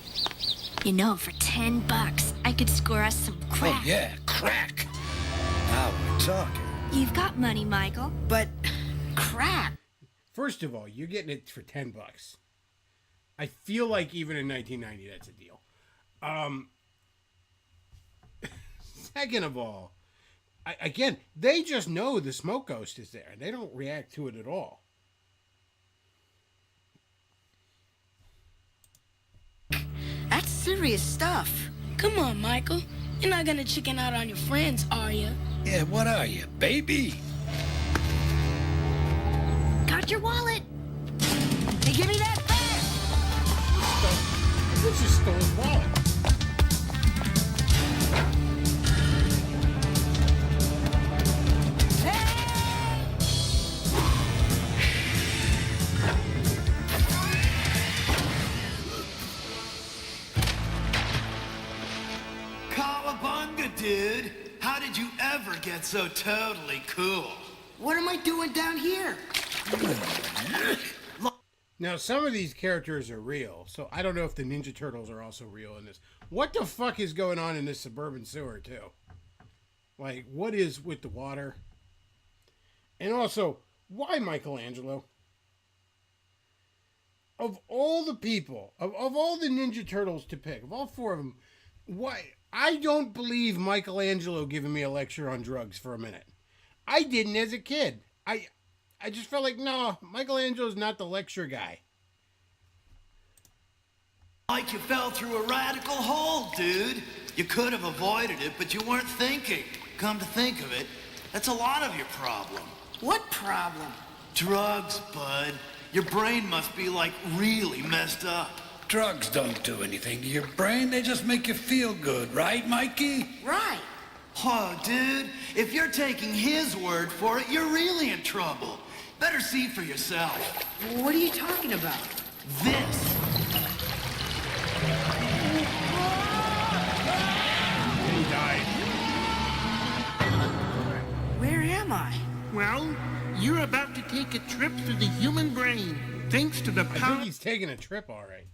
You know, for $10, I could score us some crack. Oh, yeah, crack. Now we're talking. You've got money, Michael. But crap. First of all, you're getting it for $10. I feel like even in 1990, that's a deal. Second of all, again, they just know the smoke ghost is there. They don't react to it at all. That's serious stuff. Come on, Michael. You're not gonna chicken out on your friends, are you? Yeah, what are you, baby? Got your wallet. Hey, give me that back. This just stole his wallet. Cowabunga, dude! How did you ever get so totally cool? What am I doing down here? Now, some of these characters are real, so I don't know if the Ninja Turtles are also real in this. What the fuck is going on in this suburban sewer, too? Like, what is with the water? And also, why Michelangelo? Of all the people, of all the Ninja Turtles to pick, of all four of them, why? I don't believe Michelangelo giving me a lecture on drugs for a minute. I didn't as a kid. I just felt like, no, Michelangelo's not the lecture guy. Like you fell through a radical hole, dude. You could have avoided it, but you weren't thinking. Come to think of it, that's a lot of your problem. What problem? Drugs, bud. Your brain must be, like, really messed up. Drugs don't do anything to your brain. They just make you feel good, right, Mikey? Right. Oh, dude, if you're taking his word for it, you're really in trouble. Better see for yourself. What are you talking about? This. He died. Where am I? Well, you're about to take a trip through the human brain, thanks to the I power... think he's taking a trip, all right.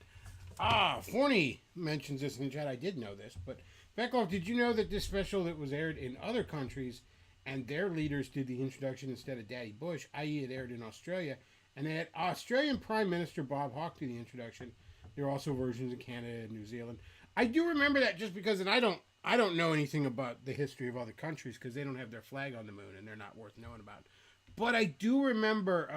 Forney mentions this in the chat. I did know this, but Beckhoff, did you know that this special that was aired in other countries and their leaders did the introduction instead of Daddy Bush, i.e. it aired in Australia, and they had Australian Prime Minister Bob Hawke do the introduction. There are also versions in Canada and New Zealand. I do remember that just because, and I don't know anything about the history of other countries because they don't have their flag on the moon and they're not worth knowing about. But I do remember,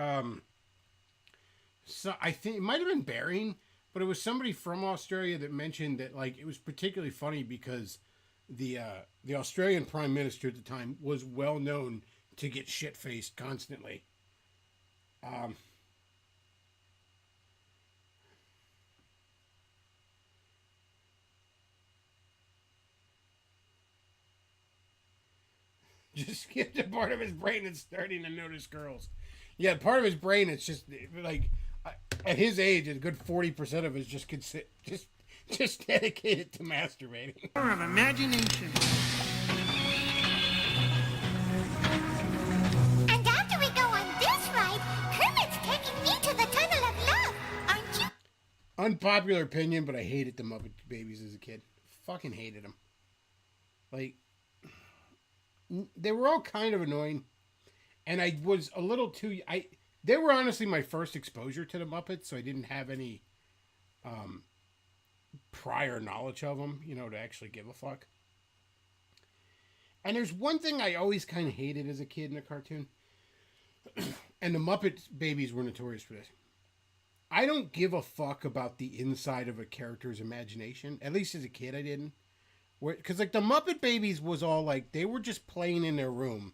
so I think it might have been Bering, but it was somebody from Australia that mentioned that, like, it was particularly funny because the Australian Prime Minister at the time was well known to get shit-faced constantly. Just get the part of his brain that's starting to notice girls. Yeah, part of his brain, it's just like at his age, a good 40% of it is just dedicated to masturbating. Power of imagination. And after we go on this ride, Kermit's taking me to the Tunnel of Love, aren't you? Unpopular opinion, but I hated the Muppet Babies as a kid. Fucking hated them. Like, they were all kind of annoying. And I was a little too... They were honestly my first exposure to the Muppets, so I didn't have any prior knowledge of them, to actually give a fuck. And there's one thing I always kind of hated as a kid in a cartoon. And the Muppet Babies were notorious for this. I don't give a fuck about the inside of a character's imagination. At least as a kid, I didn't. Because, like, the Muppet Babies was all, like, they were just playing in their room.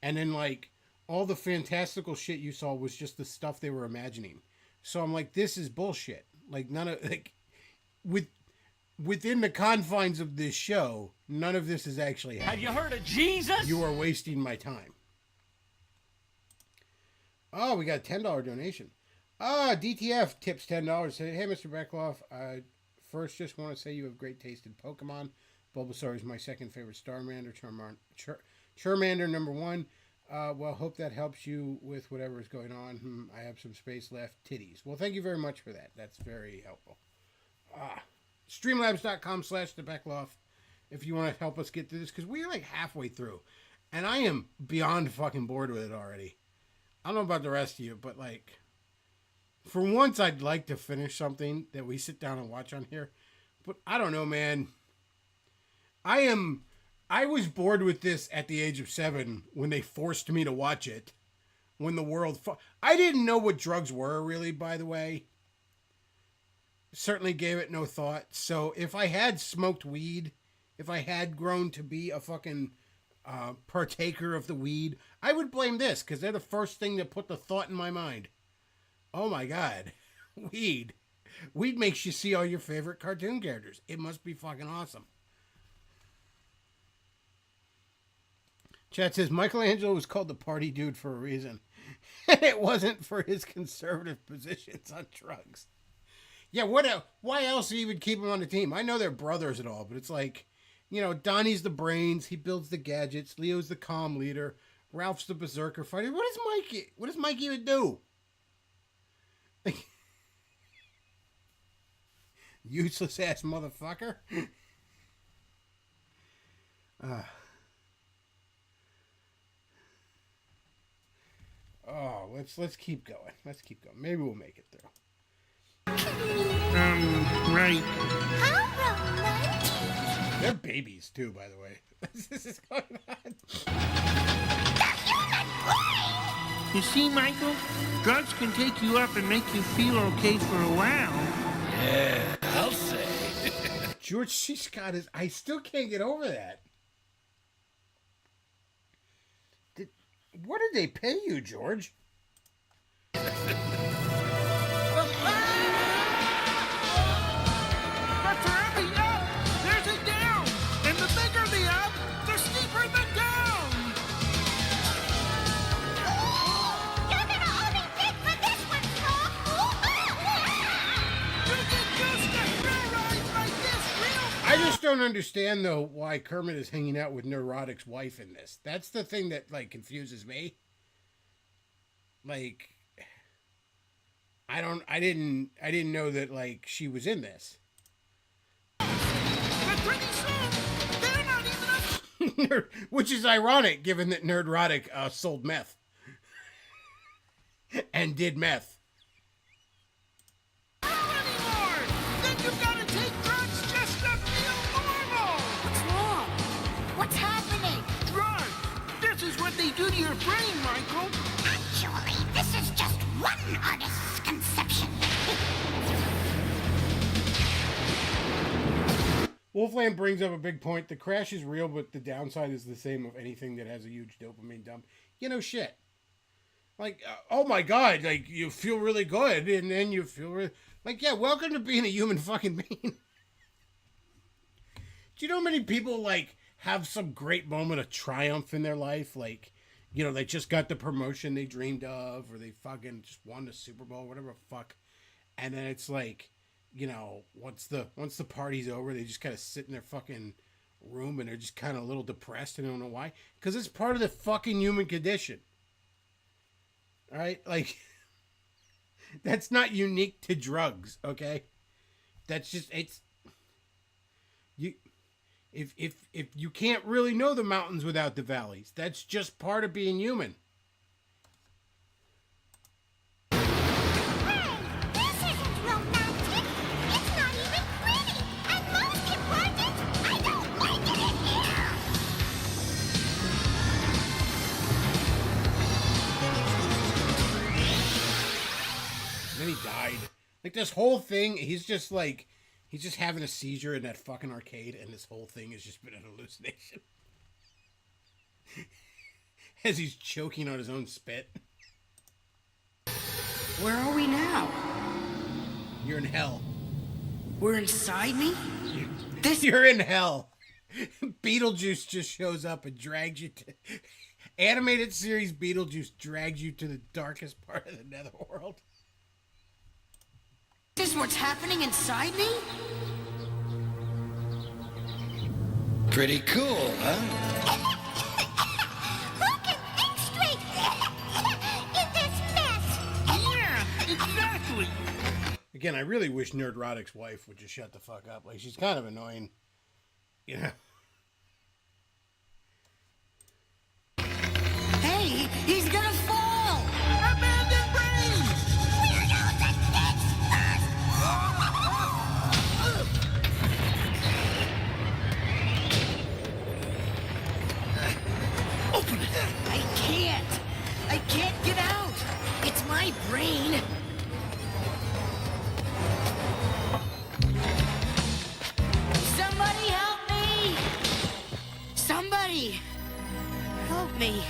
And then, like, all the fantastical shit you saw was just the stuff they were imagining. So I'm like, this is bullshit. Like, none of, like, within the confines of this show, none of this is actually happening. Have you heard of Jesus? You are wasting my time. Oh, we got a $10 donation. DTF tips $10. Say, hey, Mr. Beckloff, I first just want to say you have great taste in Pokemon. Bulbasaur is my second favorite Starmander. Charmander number 1. Well, hope that helps you with whatever is going on. I have some space left. Titties. Well, thank you very much for that. That's very helpful. Streamlabs.com/TheBeckloff if you want to help us get through this, because we're like halfway through. And I am beyond fucking bored with it already. I don't know about the rest of you, but like, for once I'd like to finish something that we sit down and watch on here. But I don't know, man. I was bored with this at the age of 7 when they forced me to watch it. When the world... I didn't know what drugs were, really, by the way. Certainly gave it no thought. So if I had smoked weed, if I had grown to be a fucking partaker of the weed, I would blame this, because they're the first thing that put the thought in my mind. Oh my God. Weed. Weed makes you see all your favorite cartoon characters. It must be fucking awesome. Chat says Michelangelo was called the party dude for a reason. And it wasn't for his conservative positions on drugs. Yeah, why else do you even keep him on the team? I know they're brothers and all, but it's like, you know, Donnie's the brains, he builds the gadgets, Leo's the calm leader, Ralph's the berserker fighter. What does Mike even do? Like, useless ass motherfucker. Let's keep going. Let's keep going. Maybe we'll make it through. Right. How romantic! They're babies too, by the way. This is going on. You see, Michael? Drugs can take you up and make you feel okay for a while. Yeah, I'll say. George C. Scott is... I still can't get over that. What did they pay you, George? But for every up, there's a down. And the bigger the up, the steeper the down. You're gonna owe me big for this one, Frog! You get used to thrill rides like this real I just don't understand, though, why Kermit is hanging out with Neurotic's wife in this. That's the thing that, like, confuses me. Like, I didn't know that, like, she was in this. But pretty soon, they're not even up. Which is ironic, given that Nerdrotic sold meth. And did meth. Anymore. Then you've got to take drugs just to feel normal. What's wrong? What's happening? Drugs. This is what they do to your brain, Michael. Actually, this is just one artist's conception. Wolfland brings up a big point. The crash is real, but the downside is the same of anything that has a huge dopamine dump. You know, shit. Like, oh my God, like, you feel really good, and then you feel really... Like, yeah, welcome to being a human fucking being. Do you know how many people, like, have some great moment of triumph in their life? Like, you know, they just got the promotion they dreamed of, or they fucking just won the Super Bowl, whatever the fuck. And then it's like, you know, once the party's over, they just kind of sit in their fucking room and they're just kind of a little depressed and don't know why. Because it's part of the fucking human condition. All right? Like, that's not unique to drugs, okay? That's just, it's... If you can't really know the mountains without the valleys, that's just part of being human. Hey, this isn't romantic. It's not even pretty. And most important, I don't like it in here. Then he dies. Like this whole thing, he's just having a seizure in that fucking arcade, and this whole thing has just been an hallucination. As he's choking on his own spit. Where are we now? You're in hell. We're inside me? You're in hell. Beetlejuice just shows up and drags you to... Animated series Beetlejuice drags you to the darkest part of the netherworld. This is what's happening inside me? Pretty cool, huh? Who can think straight in this mess? Yeah, exactly. Again, I really wish Nerdrotic's wife would just shut the fuck up. Like, she's kind of annoying. You know? Hey, he's gonna fall! Abandoned brains! Open it. I can't get out! It's my brain! Somebody help me! Somebody! Help me.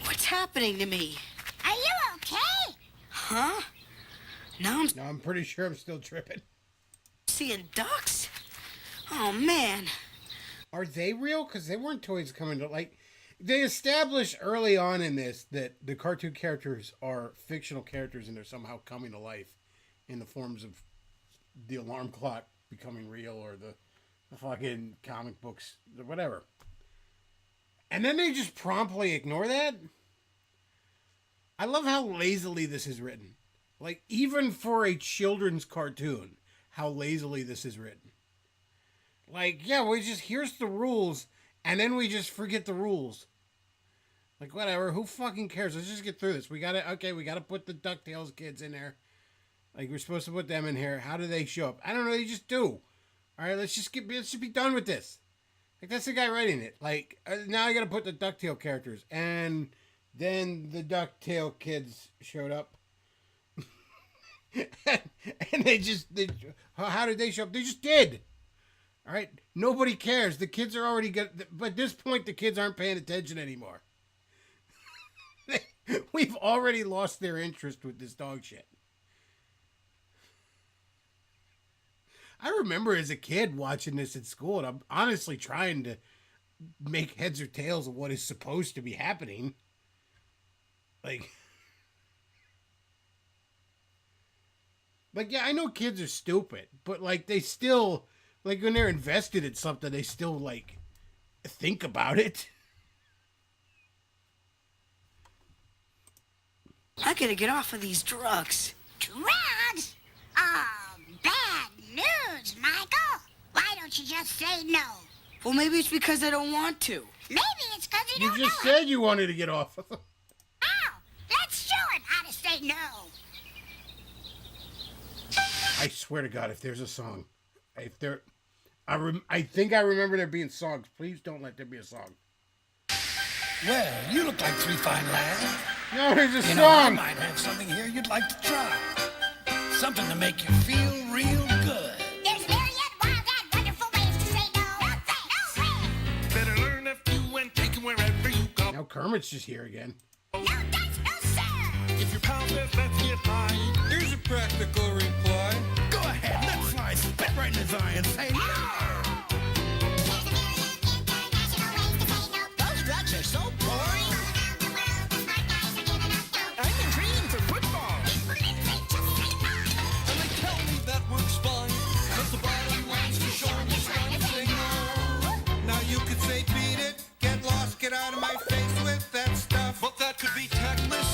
What's happening to me? Are you okay? Huh? Now I'm pretty sure I'm still tripping. seeing ducks? Oh, man. Are they real? Because they weren't toys coming to... Like, they established early on in this that the cartoon characters are fictional characters and they're somehow coming to life in the forms of the alarm clock becoming real or the fucking comic books or whatever. And then they just promptly ignore that. I love how lazily this is written. Like, even for a children's cartoon, how lazily this is written. Like, yeah, here's the rules, and then we just forget the rules. Like, whatever, who fucking cares? Let's just get through this. We gotta put the DuckTales kids in there. Like, we're supposed to put them in here. How do they show up? I don't know, they just do. Alright, let's just be done with this. Like, that's the guy writing it. Like, now I gotta put the DuckTale characters. And then the DuckTale kids showed up. And how did they show up? They just did. Alright? Nobody cares. The kids are already good. But at this point, the kids aren't paying attention anymore. We've already lost their interest with this dog shit. I remember as a kid watching this at school, and I'm honestly trying to make heads or tails of what is supposed to be happening. Like, yeah, I know kids are stupid, but, like, they still, like, when they're invested in something, they still, like, think about it. I gotta get off of these drugs. Drugs? Oh, bad news, Michael. Why don't you just say no? Well, maybe it's because I don't want to. Maybe it's because you don't just know said you wanted to get off of them. How? Let's show him how to say no. I swear to God, if there's a song, I think I remember there being songs. Please don't let there be a song. Well, you look like three fine lads. No, there's a You song. know, I might have something here you'd like to try. Something to make you feel real good. There's myriad wild and wonderful ways to say no. No, no, Better learn if you and take it wherever you go. Now Kermit's just here again. no, that's no, sir. If your pal says let's get high, Here's a practical reply. Go ahead, let fly spit right in his eye and say no. Those drugs are so boring. I'm in training for football. And they tell me that works fine. Cause the bottom line's to show me trying to say no. Now you could say beat it, get lost, get out of my face with that stuff. But that could be tactless.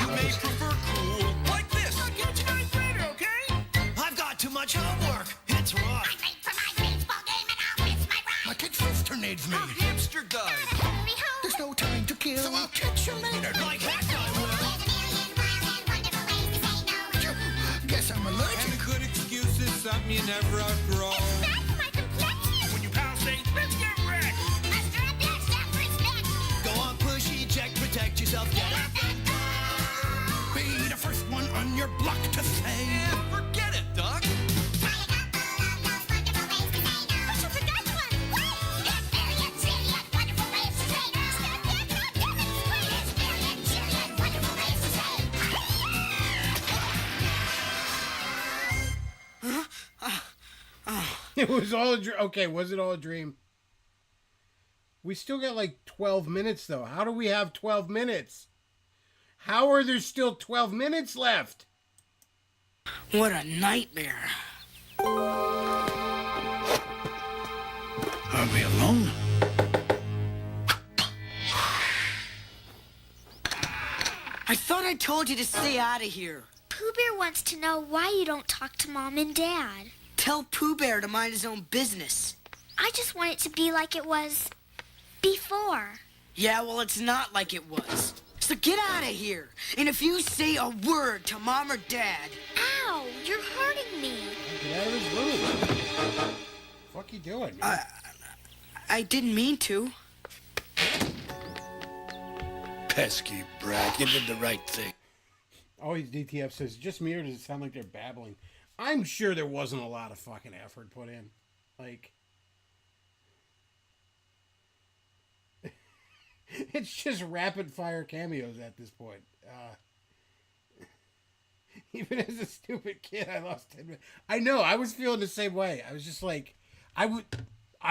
You may prefer cool, like this. I'll get you guys later, okay? I've got too much homework. It's rough. I'm late for my baseball game and I'll miss my ride. My kid sister needs me. A hamster died. Hurry home. There's no time to kill. So I'll catch you later. Like heck I will. Guess I'm allergic. And good excuses, something you never outgrow. That's my complexion. When you pal say let's get wrecked. Muster up your self-respect. Go on, push, eject, protect yourself, get up and go. Be the first one It was all a dream. Okay, was it all a dream? We still got like 12 minutes, though. How do we have 12 minutes? How are there still 12 minutes left? What a nightmare. Are we alone? I thought I told you to stay out of here. Pooh Bear wants to know why you don't talk to Mom and Dad. Tell Pooh Bear to mind his own business. I just want it to be like it was before. Yeah, well, it's not like it was. So get out of here. And if you say a word to Mom or Dad... Ow, you're hurting me. Get out of his room. Fuck you doing, man? I didn't mean to. Pesky brat, you did the right thing. Always DTF says, just me or does it sound like they're babbling? I'm sure there wasn't a lot of fucking effort put in. Like... It's just rapid fire cameos at this point. Even as a stupid kid, I lost 10 minutes. I know, I was feeling the same way. I was just like, I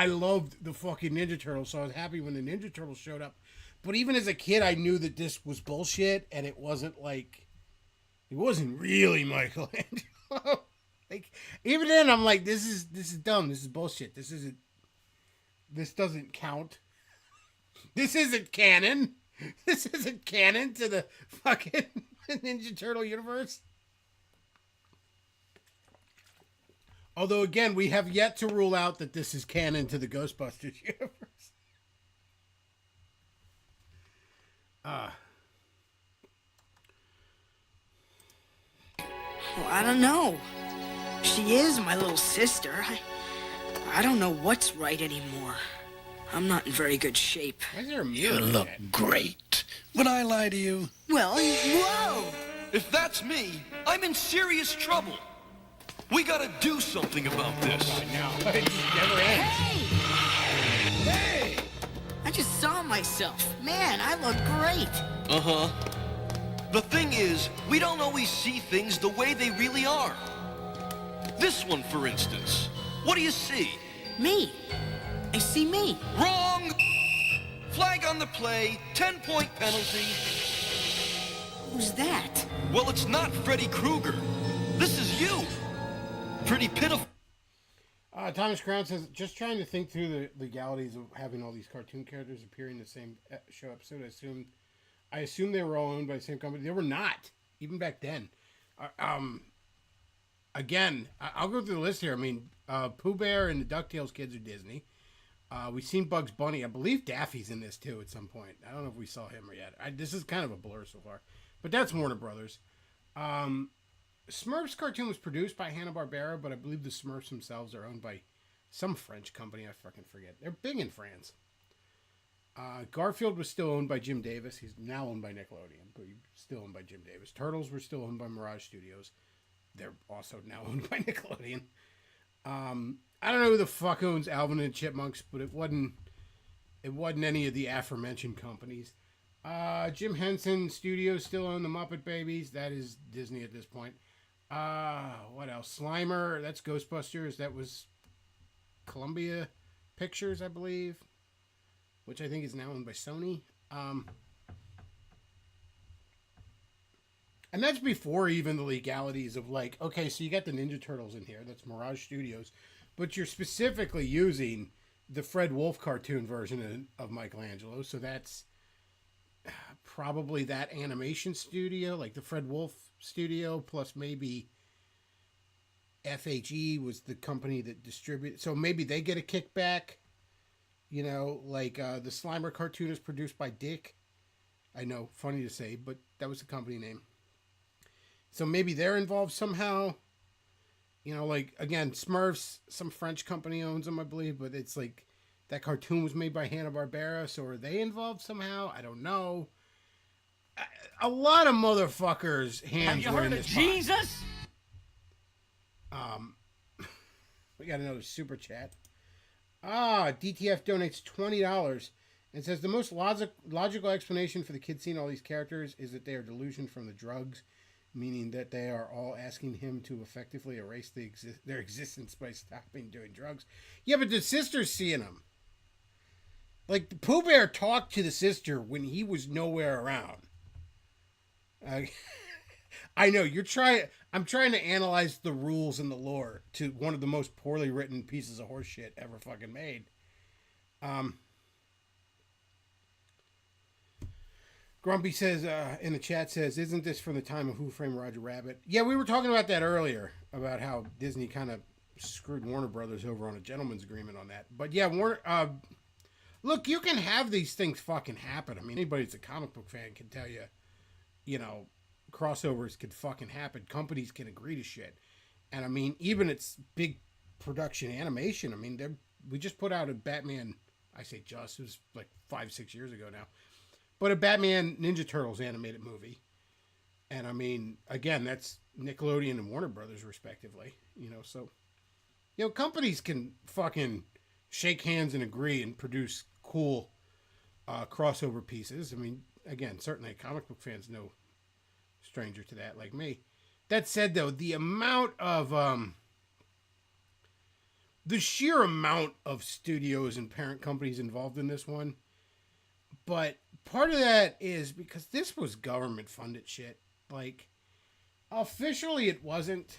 loved the fucking Ninja Turtles, so I was happy when the Ninja Turtles showed up. But even as a kid, I knew that this was bullshit, and it wasn't really Michelangelo. Like, even then, I'm like, this is dumb. This is bullshit. This doesn't count. This isn't canon. This isn't canon to the fucking Ninja Turtle universe. Although, again, we have yet to rule out that this is canon to the Ghostbusters universe. Well, I don't know. She is my little sister. I don't know what's right anymore. I'm not in very good shape. Why is there a You mirror? look great. Would I lie to you? Well, whoa! If that's me, I'm in serious trouble. We gotta do something about this. No, it just never ends. Hey! I just saw myself. Man, I look great. Uh-huh. The thing is, we don't always see things the way they really are. This one, for instance. What do you see? Me. I see me. Wrong! Flag on the play, 10-point penalty. Who's that? Well, it's not Freddy Krueger. This is you. Pretty pitiful. Thomas Crown says, just trying to think through the legalities of having all these cartoon characters appear in the same show episode. I assume they were all owned by the same company. They were not, even back then. Again, I'll go through the list here. I mean, Pooh Bear and the DuckTales kids are Disney. We've seen Bugs Bunny. I believe Daffy's in this too at some point. I don't know if we saw him or yet. This is kind of a blur so far. But that's Warner Brothers. Smurfs cartoon was produced by Hanna-Barbera, but I believe the Smurfs themselves are owned by some French company. I fucking forget. They're big in France. Garfield was still owned by Jim Davis. He's now owned by Nickelodeon, but he's still owned by Jim Davis. Turtles were still owned by Mirage Studios. They're also now owned by Nickelodeon. I don't know who the fuck owns Alvin and the Chipmunks, but it wasn't any of the aforementioned companies. Jim Henson Studios still own the Muppet Babies. That is Disney at this point. What else? Slimer, that's Ghostbusters. That was Columbia Pictures, I believe, which I think is now owned by Sony. And that's before even the legalities of like, okay, so you got the Ninja Turtles in here. That's Mirage Studios. But you're specifically using the Fred Wolf cartoon version of Michelangelo. So that's probably that animation studio, like the Fred Wolf studio, plus maybe FHE was the company that distributed. So maybe they get a kickback. You know, like the Slimer cartoon is produced by Dick. I know, funny to say, but that was the company name. So maybe they're involved somehow. You know, like, again, Smurfs, some French company owns them, I believe, but it's like that cartoon was made by Hanna-Barbera, so are they involved somehow? I don't know. A lot of motherfuckers' hands were in this Jesus? We got another super chat. DTF donates $20 and says the most logical explanation for the kids seeing all these characters is that they are delusioned from the drugs. meaning that they are all asking him to effectively erase their existence by stopping doing drugs. Yeah, but the sister's seeing him. Like, the Pooh Bear talked to the sister when he was nowhere around. I know, I'm trying to analyze the rules and the lore to one of the most poorly written pieces of horse shit ever fucking made. Grumpy says, in the chat says, isn't this from the time of Who Framed Roger Rabbit? Yeah, we were talking about that earlier, about how Disney kind of screwed Warner Brothers over on a gentleman's agreement on that. But yeah, look, you can have these things fucking happen. I mean, anybody that's a comic book fan can tell you, you know, crossovers can fucking happen. Companies can agree to shit. And I mean, even it's big production animation. I mean, we just put out a Batman, I say just, it was like 5-6 years ago now. But a Batman Ninja Turtles animated movie. And I mean, again, that's Nickelodeon and Warner Brothers respectively. You know, so, you know, companies can fucking shake hands and agree and produce cool crossover pieces. I mean, again, certainly comic book fans no stranger to that, like me. That said, though, the sheer amount of studios and parent companies involved in this one, but part of that is because this was government funded shit. Like, officially it wasn't.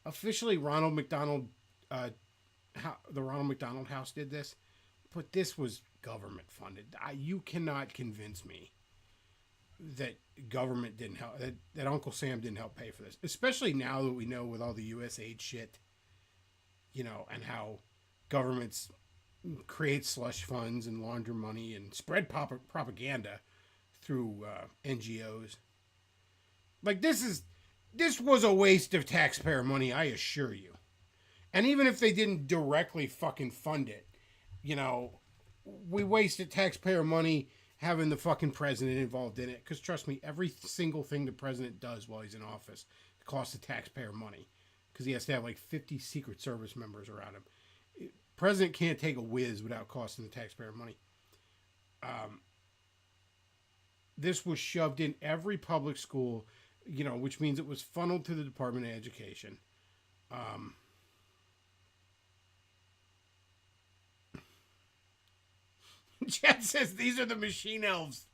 Officially Ronald McDonald, the Ronald McDonald House did this, but this was government funded. You cannot convince me that government didn't help, that Uncle Sam didn't help pay for this, especially now that we know with all the USAID shit, you know, and how governments create slush funds and launder money and spread propaganda through NGOs. Like, this was a waste of taxpayer money, I assure you. And even if they didn't directly fucking fund it, you know, we wasted taxpayer money having the fucking president involved in it. Because trust me, every single thing the president does while he's in office costs the taxpayer money. Because he has to have like 50 Secret Service members around him. President can't take a whiz without costing the taxpayer money. This was shoved in every public school, you know, which means it was funneled to the Department of Education. Chad says these are the machine elves.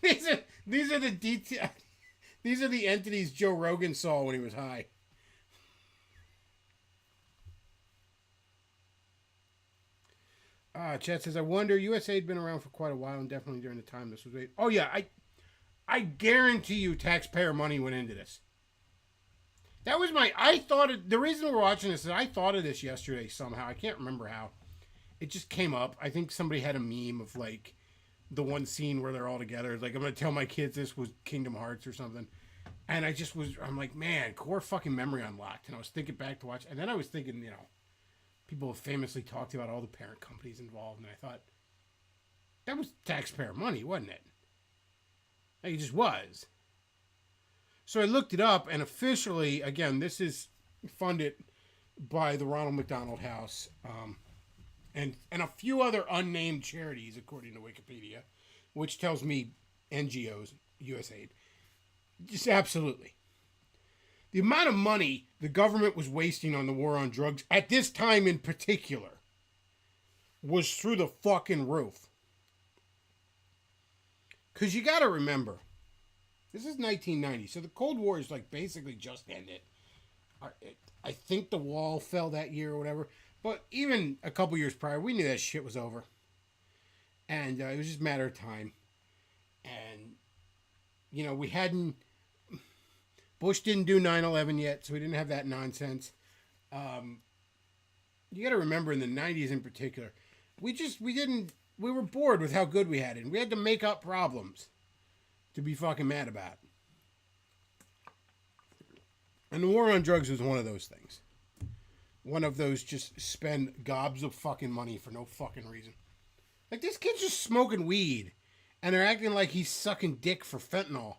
these are the detail. These are the entities Joe Rogan saw when he was high. Chad says, I wonder, USAID had been around for quite a while and definitely during the time this was made. Oh yeah, I guarantee you taxpayer money went into this. That was the reason we're watching this is I thought of this yesterday somehow. I can't remember how. It just came up. I think somebody had a meme of like the one scene where they're all together. Like, I'm going to tell my kids this was Kingdom Hearts or something. And I'm like, man, core fucking memory unlocked. And I was thinking back to watch. And then I was thinking, you know, people have famously talked about all the parent companies involved. And I thought, that was taxpayer money, wasn't it? Like, it just was. So I looked it up, and officially, again, this is funded by the Ronald McDonald House, and a few other unnamed charities, according to Wikipedia, which tells me NGOs, USAID. Just absolutely. The amount of money the government was wasting on the war on drugs, at this time in particular, was through the fucking roof. Because you got to remember, this is 1990, so the Cold War is like basically just ended. I think the wall fell that year or whatever, but even a couple years prior, we knew that shit was over. And it was just a matter of time. And, you know, Bush didn't do 9/11 yet, so we didn't have that nonsense. You got to remember in the 90s in particular, we were bored with how good we had it. And we had to make up problems to be fucking mad about. And the war on drugs was one of those things. One of those just spend gobs of fucking money for no fucking reason. Like, this kid's just smoking weed, and they're acting like he's sucking dick for fentanyl.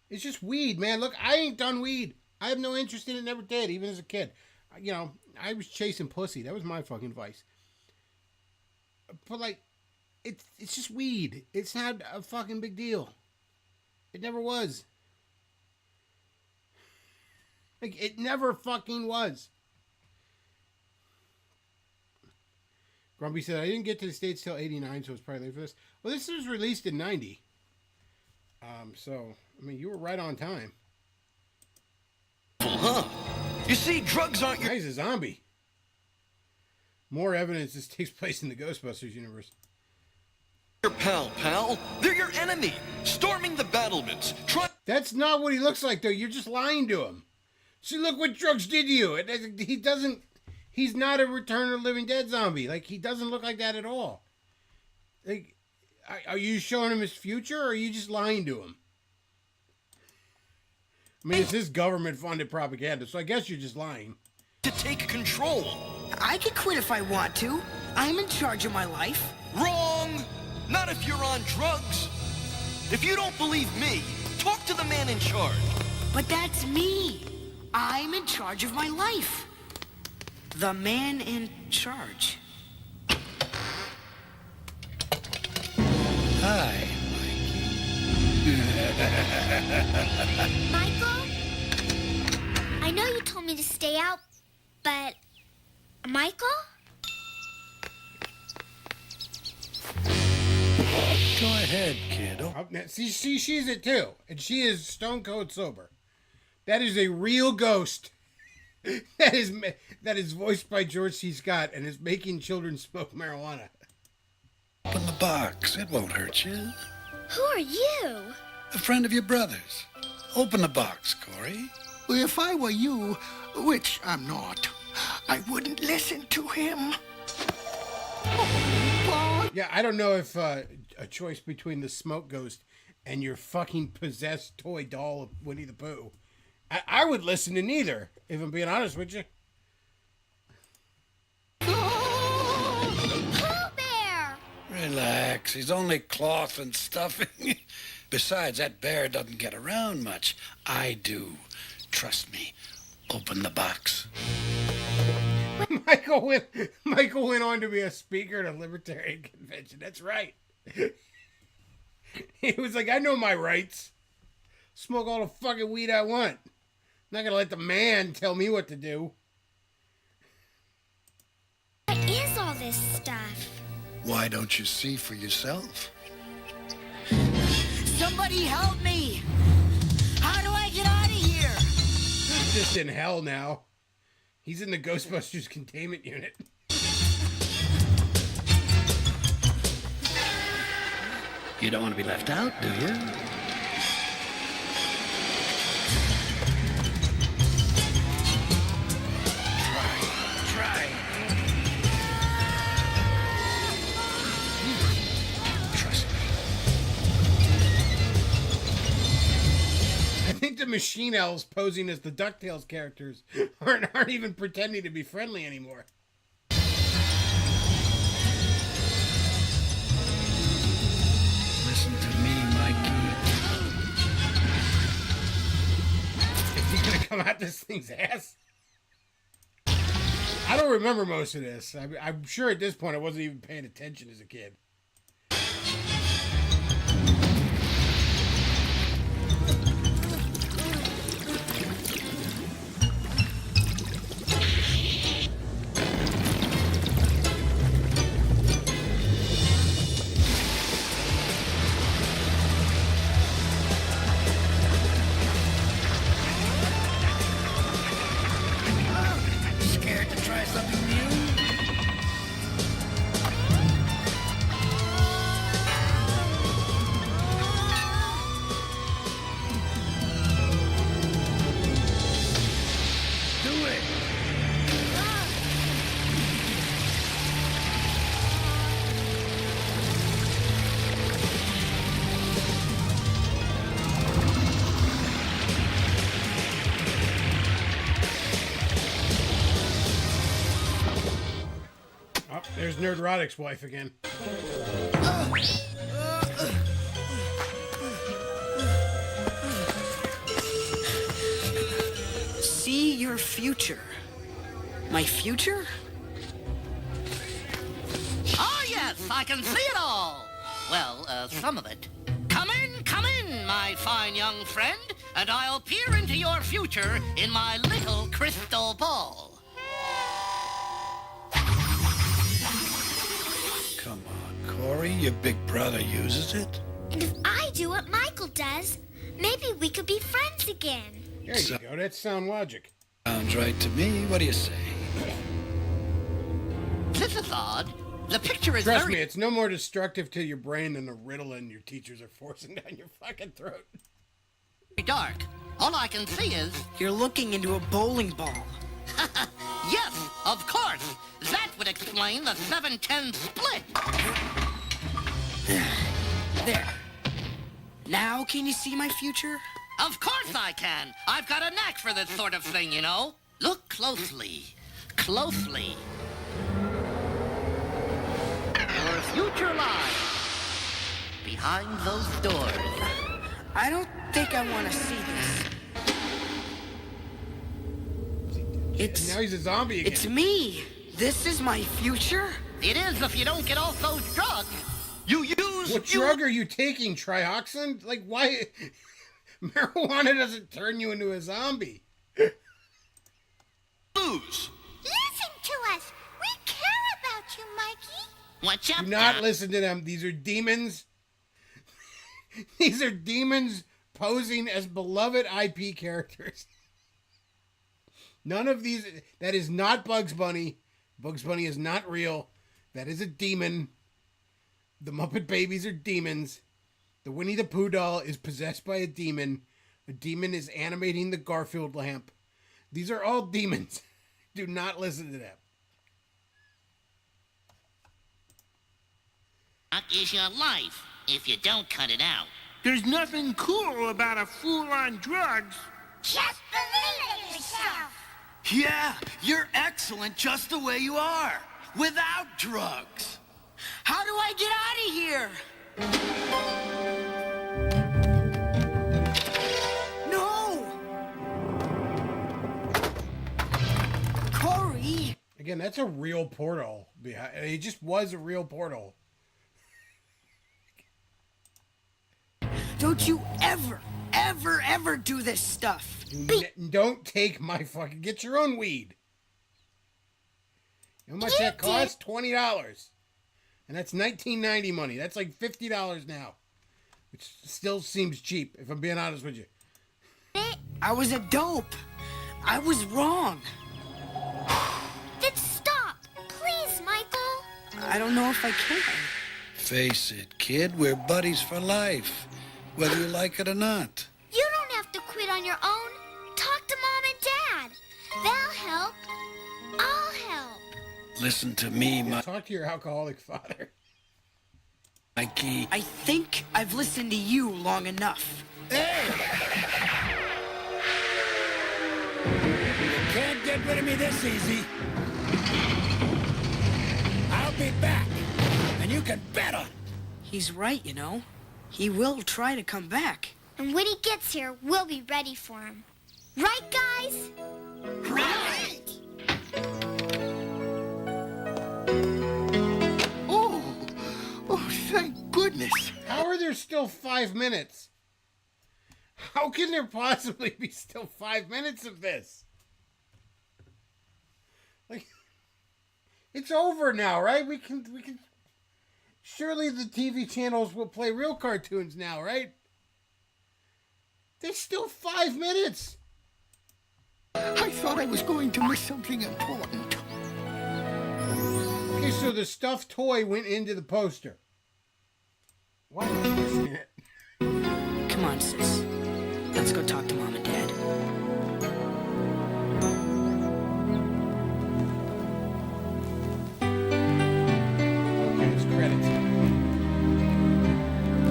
It's just weed, man. Look, I ain't done weed. I have no interest in it, never did, even as a kid. You know, I was chasing pussy. That was my fucking vice. But, like, it's just weed. It's not a fucking big deal. It never was. Like, it never fucking was. Grumpy said, I didn't get to the States till 89, so it's probably late for this. Well, this was released in 90. So, I mean, you were right on time. Huh? You see, drugs aren't your... He's a zombie. More evidence this takes place in the Ghostbusters universe. Your pal. They're your enemy. Storming the battlements. That's not what he looks like, though. You're just lying to him. See, look what drugs did to you. He doesn't... He's not a Return of the Living Dead zombie. Like, he doesn't look like that at all. Like, are you showing him his future, or are you just lying to him? I mean, it's his government-funded propaganda, so I guess you're just lying. To take control. I could quit if I want to. I'm in charge of my life. Wrong! Not if you're on drugs. If you don't believe me, talk to the man in charge. But that's me. I'm in charge of my life. The man in charge. Hi, Michael? I know you told me to stay out, but... Michael? Go ahead, kid. See, she's it too. And she is stone cold sober. That is a real ghost. That is voiced by George C. Scott and is making children smoke marijuana. Open the box. It won't hurt you. Who are you? A friend of your brother's. Open the box, Corey. Well, if I were you, which I'm not, I wouldn't listen to him. Yeah, I don't know if a choice between the smoke ghost and your fucking possessed toy doll of Winnie the Pooh. I would listen to neither, if I'm being honest with you. Pooh Bear! Relax. He's only cloth and stuffing. Besides, that bear doesn't get around much. I do. Trust me. Open the box. Michael went on to be a speaker at a libertarian convention. That's right. He was like, I know my rights. Smoke all the fucking weed I want. I'm not gonna let the man tell me what to do. What is all this stuff? Why don't you see for yourself? Somebody help me! How do I get out of here? He's just in hell now. He's in the Ghostbusters containment unit. You don't want to be left out, do you? Try. Trust me. I think the Machine Elves posing as the DuckTales characters aren't even pretending to be friendly anymore. Listen to me, Mikey. Is he gonna come out this thing's ass? I don't remember most of this. I'm sure at this point I wasn't even paying attention as a kid. Scared to try something new? Do it. Oh, there's Nerdrotic's wife again. See your future. My future? Oh, yeah, Yes, I can see it all. Well, some of it. Come in, my fine young friend, and I'll peer into your future in my little crystal ball. Come on, Corey. Your big brother uses it. And if I do what Michael does, maybe we could be friends again. There you go. That's sound logic. Sounds right to me. What do you say? This is odd. The picture is Trust very me, it's no more destructive to your brain than the Ritalin your teachers are forcing down your fucking throat. dark. All I can see is... You're looking into a bowling ball. Yes, of course. That would explain the 7-10 split. There. Now can you see my future? Of course I can. I've got a knack for this sort of thing, you know. Look closely. Closely. Your future lies behind those doors. I don't think I want to see this. Now he's a zombie again. It's me. This is my future? It is if you don't get off those drugs. What drug are you taking? Trioxin? Like, why? Marijuana doesn't turn you into a zombie. Listen to us. We care about you, Mikey. Watch out. Do not listen to them. These are demons. These are demons posing as beloved IP characters. None of these. That is not Bugs Bunny. Bugs Bunny is not real. That is a demon. The Muppet Babies are demons. The Winnie the Pooh doll is possessed by a demon. A demon is animating the Garfield lamp. These are all demons. Do not listen to them. That is your life if you don't cut it out. There's nothing cool about a fool on drugs. Just believe in yourself. Yeah, you're excellent just the way you are, without drugs. How do I get out of here? No! Corey! Again, that's a real portal. It just was a real portal. Don't you ever do this stuff. Don't take my fucking... Get your own weed. How much that cost? $20. And that's $19.90 money. That's like $50 now. Which still seems cheap, if I'm being honest with you. I was a dope. I was wrong. Then stop. Please, Michael. I don't know if I can. Face it, kid. We're buddies for life, whether you like it or not. You don't have to quit on your own. Talk to Mom and Dad. They'll help. I'll help. Listen to me, Talk to your alcoholic father. Mikey. I think I've listened to you long enough. Can't get rid of me this easy. I'll be back, and you can bet on. He's right, you know. He will try to come back. And when he gets here, we'll be ready for him. Right, guys? Right! Oh, thank goodness. How are there still 5 minutes? How can there possibly be still 5 minutes of this? Like, it's over now, right? We can. Surely the TV channels will play real cartoons now, right? There's still 5 minutes. I thought I was going to miss something important. Okay, so the stuffed toy went into the poster. Why am I missing it? Come on, sis. Let's go talk to Mom and Dad. Okay, it's credits.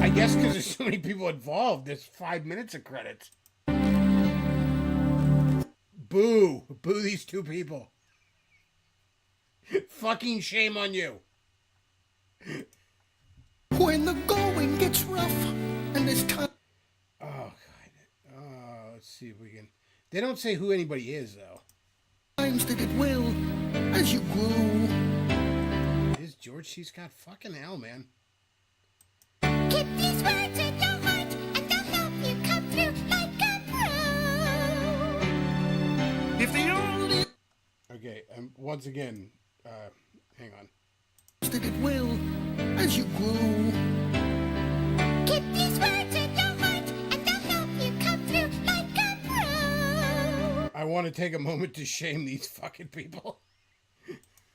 I guess because there's so many people involved, there's 5 minutes of credits. Boo. Boo these two people. Fucking shame on you. When the going gets rough and there's time. Oh, God. Let's see if we can. They don't say who anybody is, though. Times that it will, as you grow. It is George C. Scott. Fucking hell, man. Keep these words in your heart, and they'll help you come through like a pro. If the only Okay, once again, hang on. that it will as you grow. Keep these words in your heart, and they'll help you come through like a pro. I want to take a moment to shame these fucking people.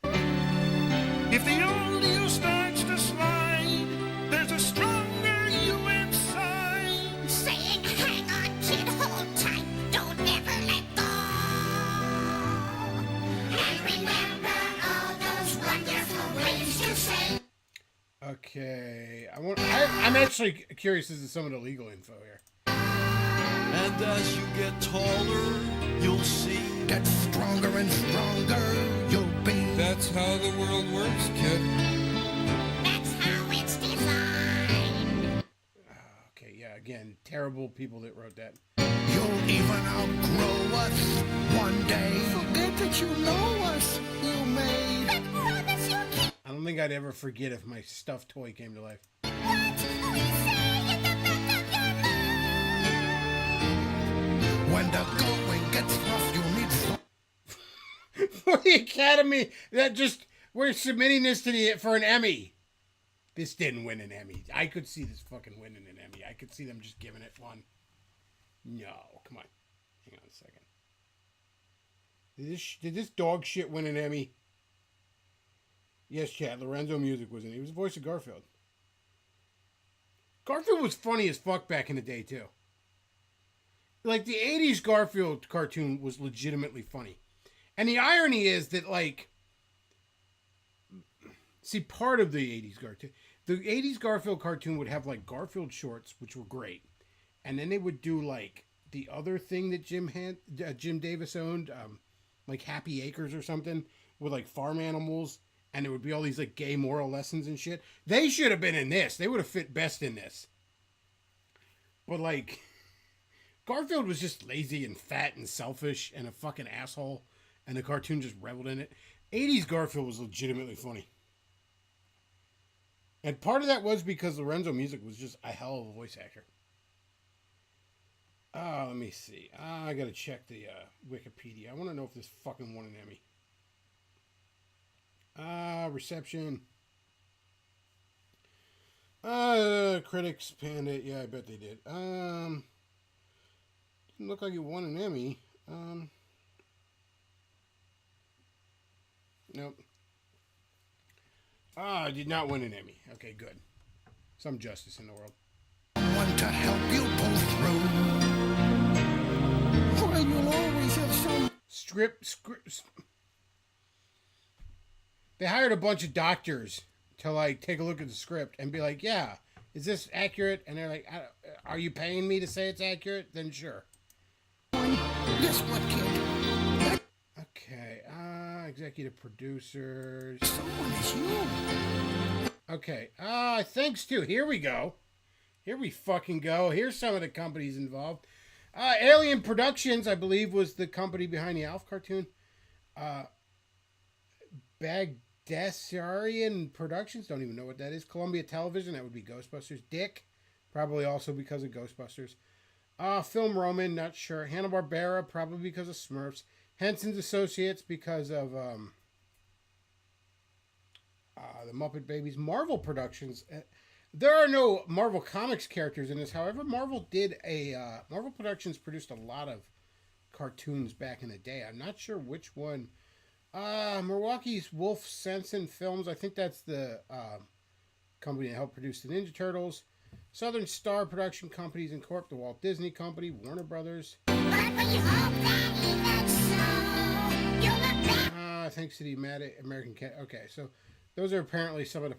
If the old you starts to slide, there's a stronger you inside. Saying, hang on, kid, hold tight, don't ever let go. And remember all those wonderful ways to say. Okay, I'm actually curious as to some of the legal info here. And as you get taller, you'll see Get stronger and stronger you'll be. That's how the world works, kid. That's how it's designed. Okay, yeah, again, terrible people that wrote that. You'll even outgrow us one day. Forget that you know us, you may. But promise you keep I don't think I'd ever forget if my stuffed toy came to life. what we say in the back of your mind. When the going gets rough, you need some. For the Academy, we're submitting this for an Emmy. This didn't win an Emmy. I could see this fucking winning an Emmy. I could see them just giving it one. No, come on. Hang on a second. Did this dog shit win an Emmy? Yes, chat. Lorenzo Music was in it. He was the voice of Garfield. Garfield was funny as fuck back in the day, too. Like, the 80s Garfield cartoon was legitimately funny. And the irony is that, like, see, part of the 80s cartoon, the 80s Garfield cartoon would have, like, Garfield shorts, which were great. And then they would do, like, the other thing that Jim Davis owned, like Happy Acres or something, with, like, farm animals. And there would be all these, like, gay moral lessons and shit. They should have been in this. They would have fit best in this. But, like, Garfield was just lazy and fat and selfish and a fucking asshole. And the cartoon just reveled in it. 80s Garfield was legitimately funny. And part of that was because Lorenzo Music was just a hell of a voice actor. Let me see. I gotta check the Wikipedia. I want to know if this fucking won an Emmy. Reception. Critics panned it. Yeah, I bet they did. Didn't look like it won an Emmy. Nope. I did not win an Emmy. Okay, good. Some justice in the world. Want to help you pull through. Why, you'll always have some. Script. They hired a bunch of doctors to, like, take a look at the script and be like, yeah, is this accurate? And they're like, are you paying me to say it's accurate? Then sure. Guess what, kid? Okay, executive producers. Someone is you. Okay, thanks to, here we go. Here we fucking go. Here's some of the companies involved. Alien Productions, I believe, was the company behind the Alf cartoon. Bagdasarian Productions, don't even know what that is. Columbia Television, that would be Ghostbusters. Dick, probably also because of Ghostbusters. Film Roman, not sure. Hanna-Barbera, probably because of Smurfs. Henson's Associates, because of the Muppet Babies. Marvel Productions. There are no Marvel Comics characters in this. However, Marvel Productions produced a lot of cartoons back in the day. I'm not sure which one. Milwaukee's Wolf Sensen Films. I think that's the company that helped produce the Ninja Turtles. Southern Star Production Companies and Corp. The Walt Disney Company. Warner Brothers. Thanks to the American Cat. Okay, so those are apparently some of the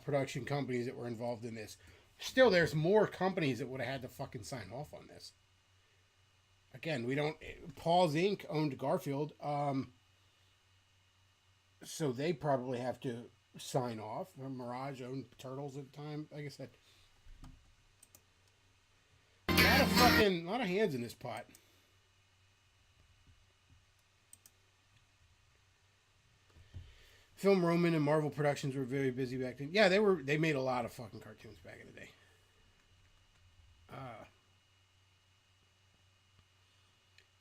production companies that were involved in this. Still, there's more companies that would have had to fucking sign off on this. Again, we don't. Paul's Inc. owned Garfield. So they probably have to sign off. Mirage owned Turtles at the time. Like I said, a lot of hands in this pot. Film Roman and Marvel Productions were very busy back then. Yeah, they made a lot of fucking cartoons back in the day.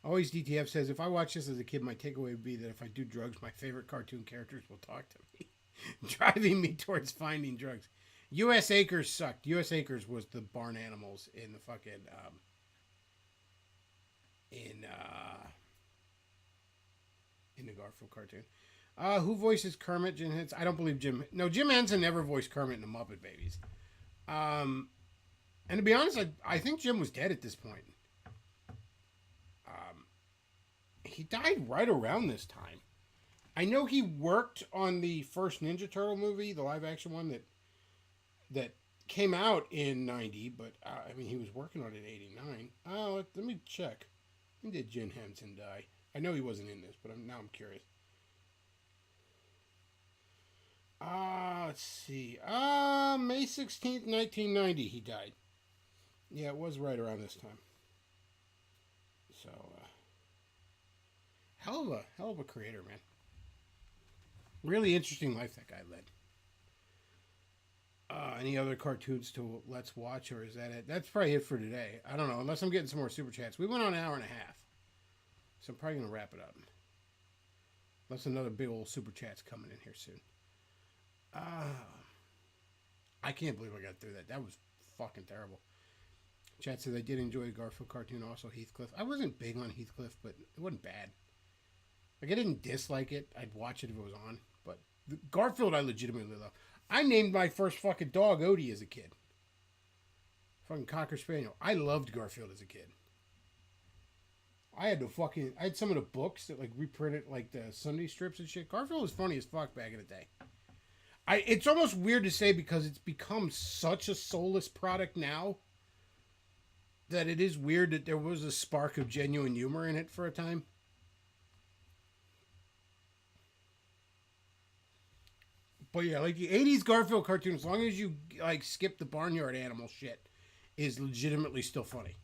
Always DTF says, if I watch this as a kid, my takeaway would be that if I do drugs, my favorite cartoon characters will talk to me, driving me towards finding drugs. U.S. Acres sucked. U.S. Acres was the barn animals in the fucking in the Garfield cartoon. Who voices Kermit? Jim Henson? I don't believe Jim. No, Jim Henson never voiced Kermit in the Muppet Babies. And to be honest, I think Jim was dead at this point. He died right around this time. I know he worked on the first Ninja Turtle movie, the live action one that came out in 90, but I mean, he was working on it in 89. Let me check. When did Jim Henson die? I know he wasn't in this, but now I'm curious. Let's see. May 16th, 1990, he died. Yeah, it was right around this time. So, hell of a creator, man. Really interesting life that guy led. Any other cartoons to let's watch, or is that it? That's probably it for today. I don't know, unless I'm getting some more super chats. We went on an hour and a half, so I'm probably gonna wrap it up. Unless another big old super chat's coming in here soon. I can't believe I got through that. That was fucking terrible. Chat says I did enjoy a Garfield cartoon, also Heathcliff. I wasn't big on Heathcliff, but it wasn't bad. Like, I didn't dislike it. I'd watch it if it was on. But Garfield I legitimately love. I named my first fucking dog Odie as a kid. Fucking Cocker Spaniel. I loved Garfield as a kid. I had some of the books that like reprinted like the Sunday strips and shit. Garfield was funny as fuck back in the day. It's almost weird to say because it's become such a soulless product now that it is weird that there was a spark of genuine humor in it for a time. But yeah, like the 80s Garfield cartoon, as long as you like skip the barnyard animal shit, is legitimately still funny.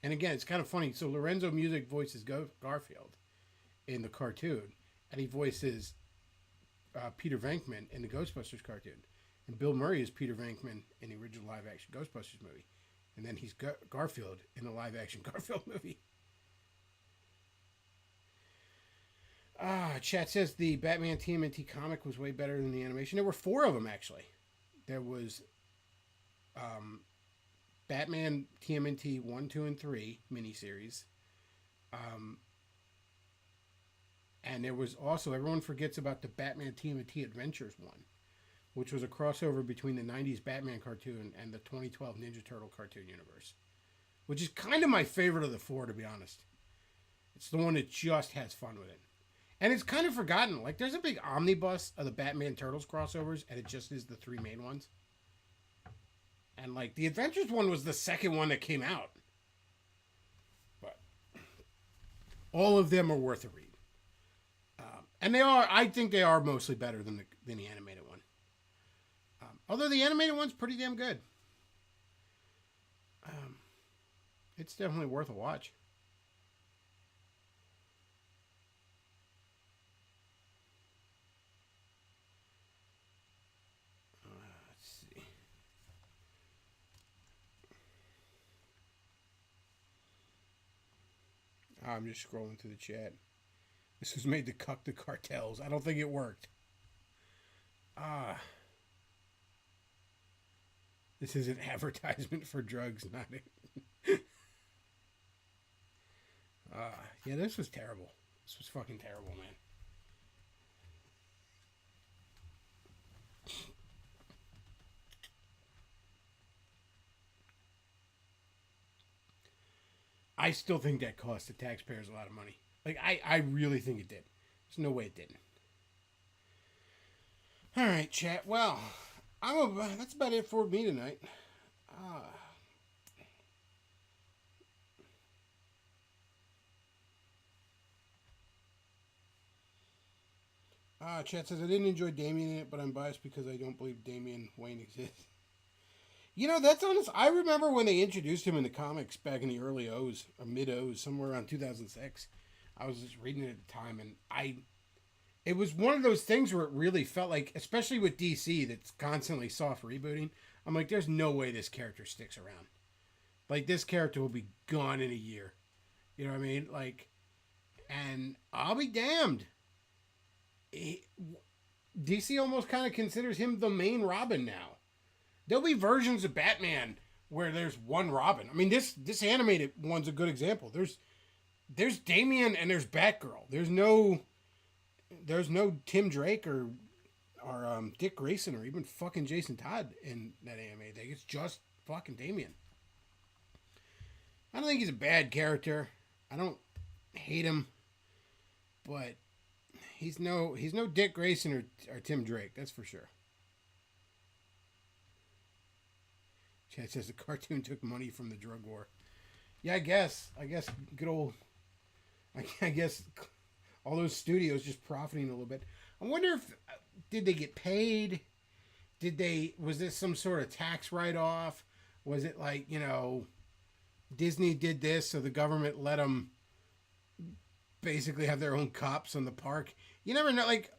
And again, it's kind of funny. So Lorenzo Music voices Garfield in the cartoon, and he voices Peter Venkman in the Ghostbusters cartoon. And Bill Murray is Peter Venkman in the original live-action Ghostbusters movie. And then he's Garfield in the live-action Garfield movie. Chat says the Batman TMNT comic was way better than the animation. There were 4 of them, actually. There was Batman TMNT 1, 2, and 3 miniseries. And there was also, everyone forgets about the Batman TMNT Adventures one, which was a crossover between the 90s Batman cartoon and the 2012 Ninja Turtle cartoon universe, which is kind of my favorite of the 4, to be honest. It's the one that just has fun with it. And it's kind of forgotten. Like, there's a big omnibus of the Batman Turtles crossovers, and it just is the 3 main ones. And, like, the Adventures one was the second one that came out. But all of them are worth a read. And they are, I think they are mostly better than the animated one. Although the animated one's pretty damn good. It's definitely worth a watch. Let's see. I'm just scrolling through the chat. This was made to cuck the cartels. I don't think it worked. This is an advertisement for drugs, not it. Yeah, this was terrible. This was fucking terrible, man. I still think that cost the taxpayers a lot of money. Like, I really think it did. There's no way it didn't. All right, chat. Well, that's about it for me tonight. Chat says, I didn't enjoy Damien in it, but I'm biased because I don't believe Damian Wayne exists. You know, that's honest. I remember when they introduced him in the comics back in the early O's, or mid O's, somewhere around 2006. I was just reading it at the time, and it was one of those things where it really felt like, especially with DC that's constantly soft rebooting, I'm like, there's no way this character sticks around. Like, this character will be gone in a year. You know what I mean? Like, and I'll be damned. DC almost kind of considers him the main Robin now. There'll be versions of Batman where there's one Robin. I mean, this animated one's a good example. There's Damian and there's Batgirl. There's no Tim Drake or Dick Grayson or even fucking Jason Todd in that anime thing. It's just fucking Damian. I don't think he's a bad character. I don't hate him, but he's no Dick Grayson or Tim Drake. That's for sure. Chad says the cartoon took money from the drug war. Yeah, I guess good old. I guess all those studios just profiting a little bit. I wonder if did they get paid? Was this some sort of tax write-off? Was it like, Disney did this so the government let them basically have their own cops on the park? You never know. Like,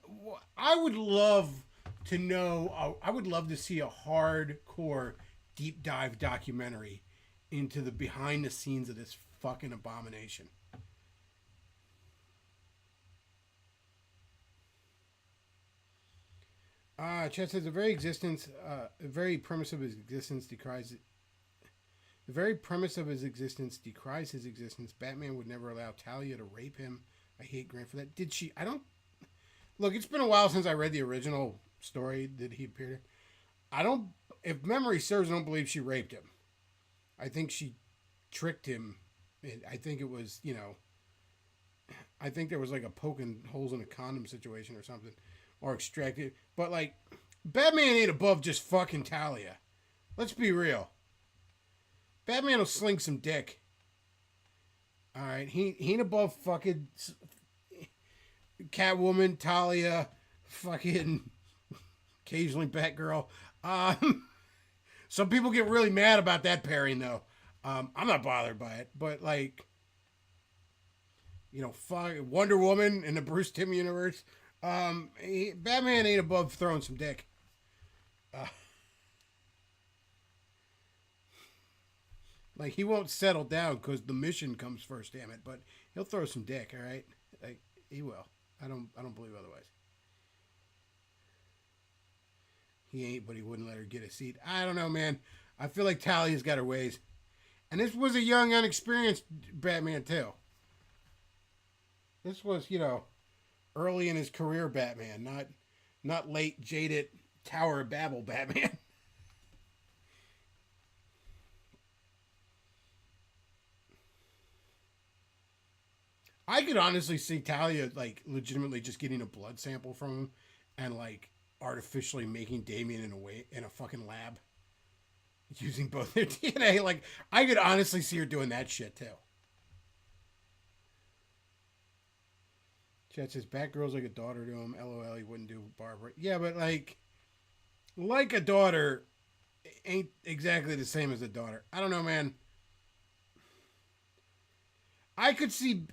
I would love to know. I would love to see a hardcore deep dive documentary into the behind the scenes of this fucking abomination. Chet says the very premise of his existence decries his existence. Batman would never allow Talia to rape him. I hate Grant for that. Did she? I don't. Look, it's been a while since I read the original story that he appeared in. If memory serves, I don't believe she raped him. I think she tricked him. I think it was, I think there was like a poking holes in a condom situation or something. Or extracted. But, like, Batman ain't above just fucking Talia. Let's be real. Batman will sling some dick. Alright, he ain't above fucking Catwoman, Talia, fucking occasionally Batgirl. Some people get really mad about that pairing, though. I'm not bothered by it, but, like, Wonder Woman in the Bruce Timm universe. Batman ain't above throwing some dick. Like, he won't settle down because the mission comes first, damn it. But he'll throw some dick, all right? Like, he will. I don't believe otherwise. He ain't, but he wouldn't let her get a seat. I don't know, man. I feel like Talia's got her ways. And this was a young, unexperienced Batman, too. This was, early in his career Batman, not late, jaded Tower of Babel Batman. I could honestly see Talia, like, legitimately just getting a blood sample from him and, like, artificially making Damian in a fucking lab. Using both their DNA. Like, I could honestly see her doing that shit, too. Chat says, Batgirl's like a daughter to him. LOL, he wouldn't do Barbara. Yeah, but, like a daughter ain't exactly the same as a daughter. I don't know, man. I could see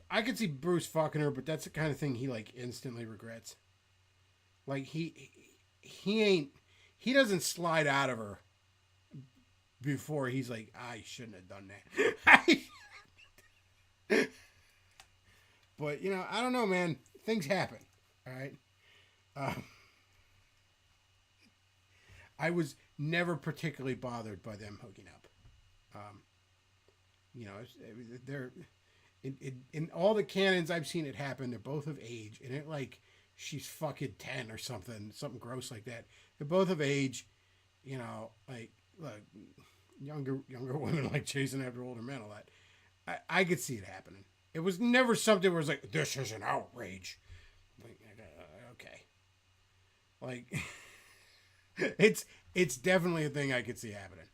Bruce fucking her, but that's the kind of thing he, like, instantly regrets. Like, he doesn't slide out of her before he's like, I shouldn't have done that. But, I don't know, man. Things happen, all right? I was never particularly bothered by them hooking up. They're in all the canons I've seen it happen. They're both of age, and it like she's fucking 10 or something gross like that. They're both of age, like look, younger women like chasing after older men. All that, I could see it happening. It was never something where it's like, this is an outrage. Like, okay. Like, it's definitely a thing I could see happening.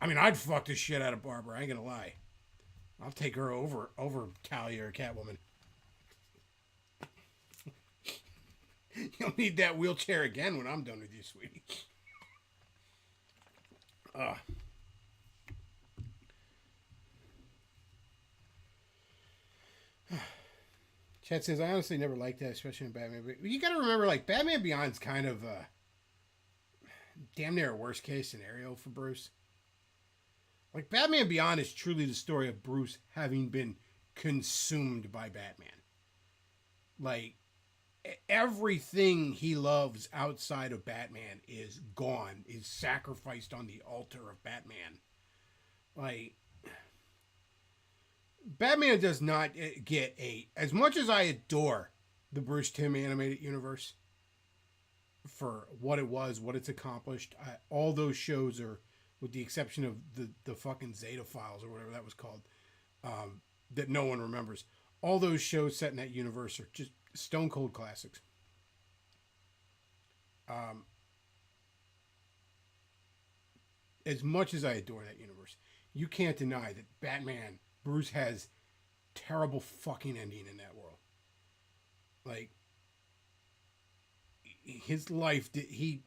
I mean, I'd fuck the shit out of Barbara. I ain't gonna lie. I'll take her over Talia or Catwoman. You'll need that wheelchair again when I'm done with you, sweetie. Chad says, I honestly never liked that, especially in Batman. But you got to remember, like, Batman Beyond's kind of damn near a worst case scenario for Bruce. Like, Batman Beyond is truly the story of Bruce having been consumed by Batman. Like, everything he loves outside of Batman is gone, is sacrificed on the altar of Batman. Like, Batman does not get as much as I adore the Bruce Timm animated universe for what it was, what it's accomplished. All those shows are, with the exception of the fucking Zeta Files or whatever that was called, that no one remembers. All those shows set in that universe are just stone cold classics. As much as I adore that universe, you can't deny that Batman, Bruce has terrible fucking ending in that world. Like, his life,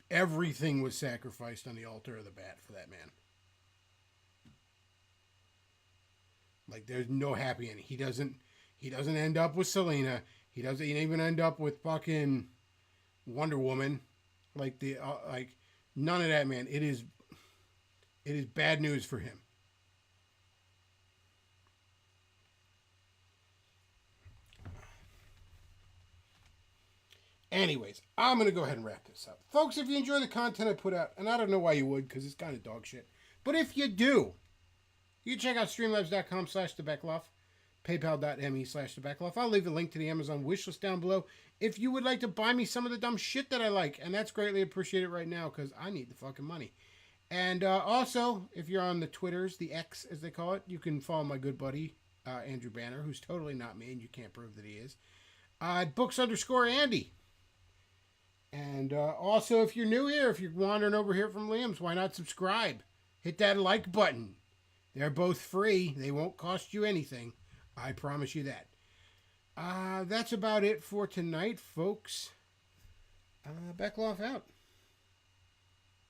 everything was sacrificed on the altar of the bat for that man. Like, there's no happy ending. He doesn't end up with Selena. He doesn't even end up with fucking Wonder Woman. Like, none of that, man. It is bad news for him. Anyways, I'm going to go ahead and wrap this up. Folks, if you enjoy the content I put out, and I don't know why you would, because it's kind of dog shit, but if you do, you can check out streamlabs.com/thebecloff, paypal.me/thebecloff. I'll leave a link to the Amazon wishlist down below if you would like to buy me some of the dumb shit that I like, and that's greatly appreciated right now, because I need the fucking money. And also, if you're on the Twitters, the X as they call it, you can follow my good buddy, Andrew Banner, who's totally not me, and you can't prove that he is, books_Andy. And also, if you're new here, if you're wandering over here from Liam's, why not subscribe? Hit that like button. They're both free. They won't cost you anything. I promise you that. That's about it for tonight, folks. Beckloff out.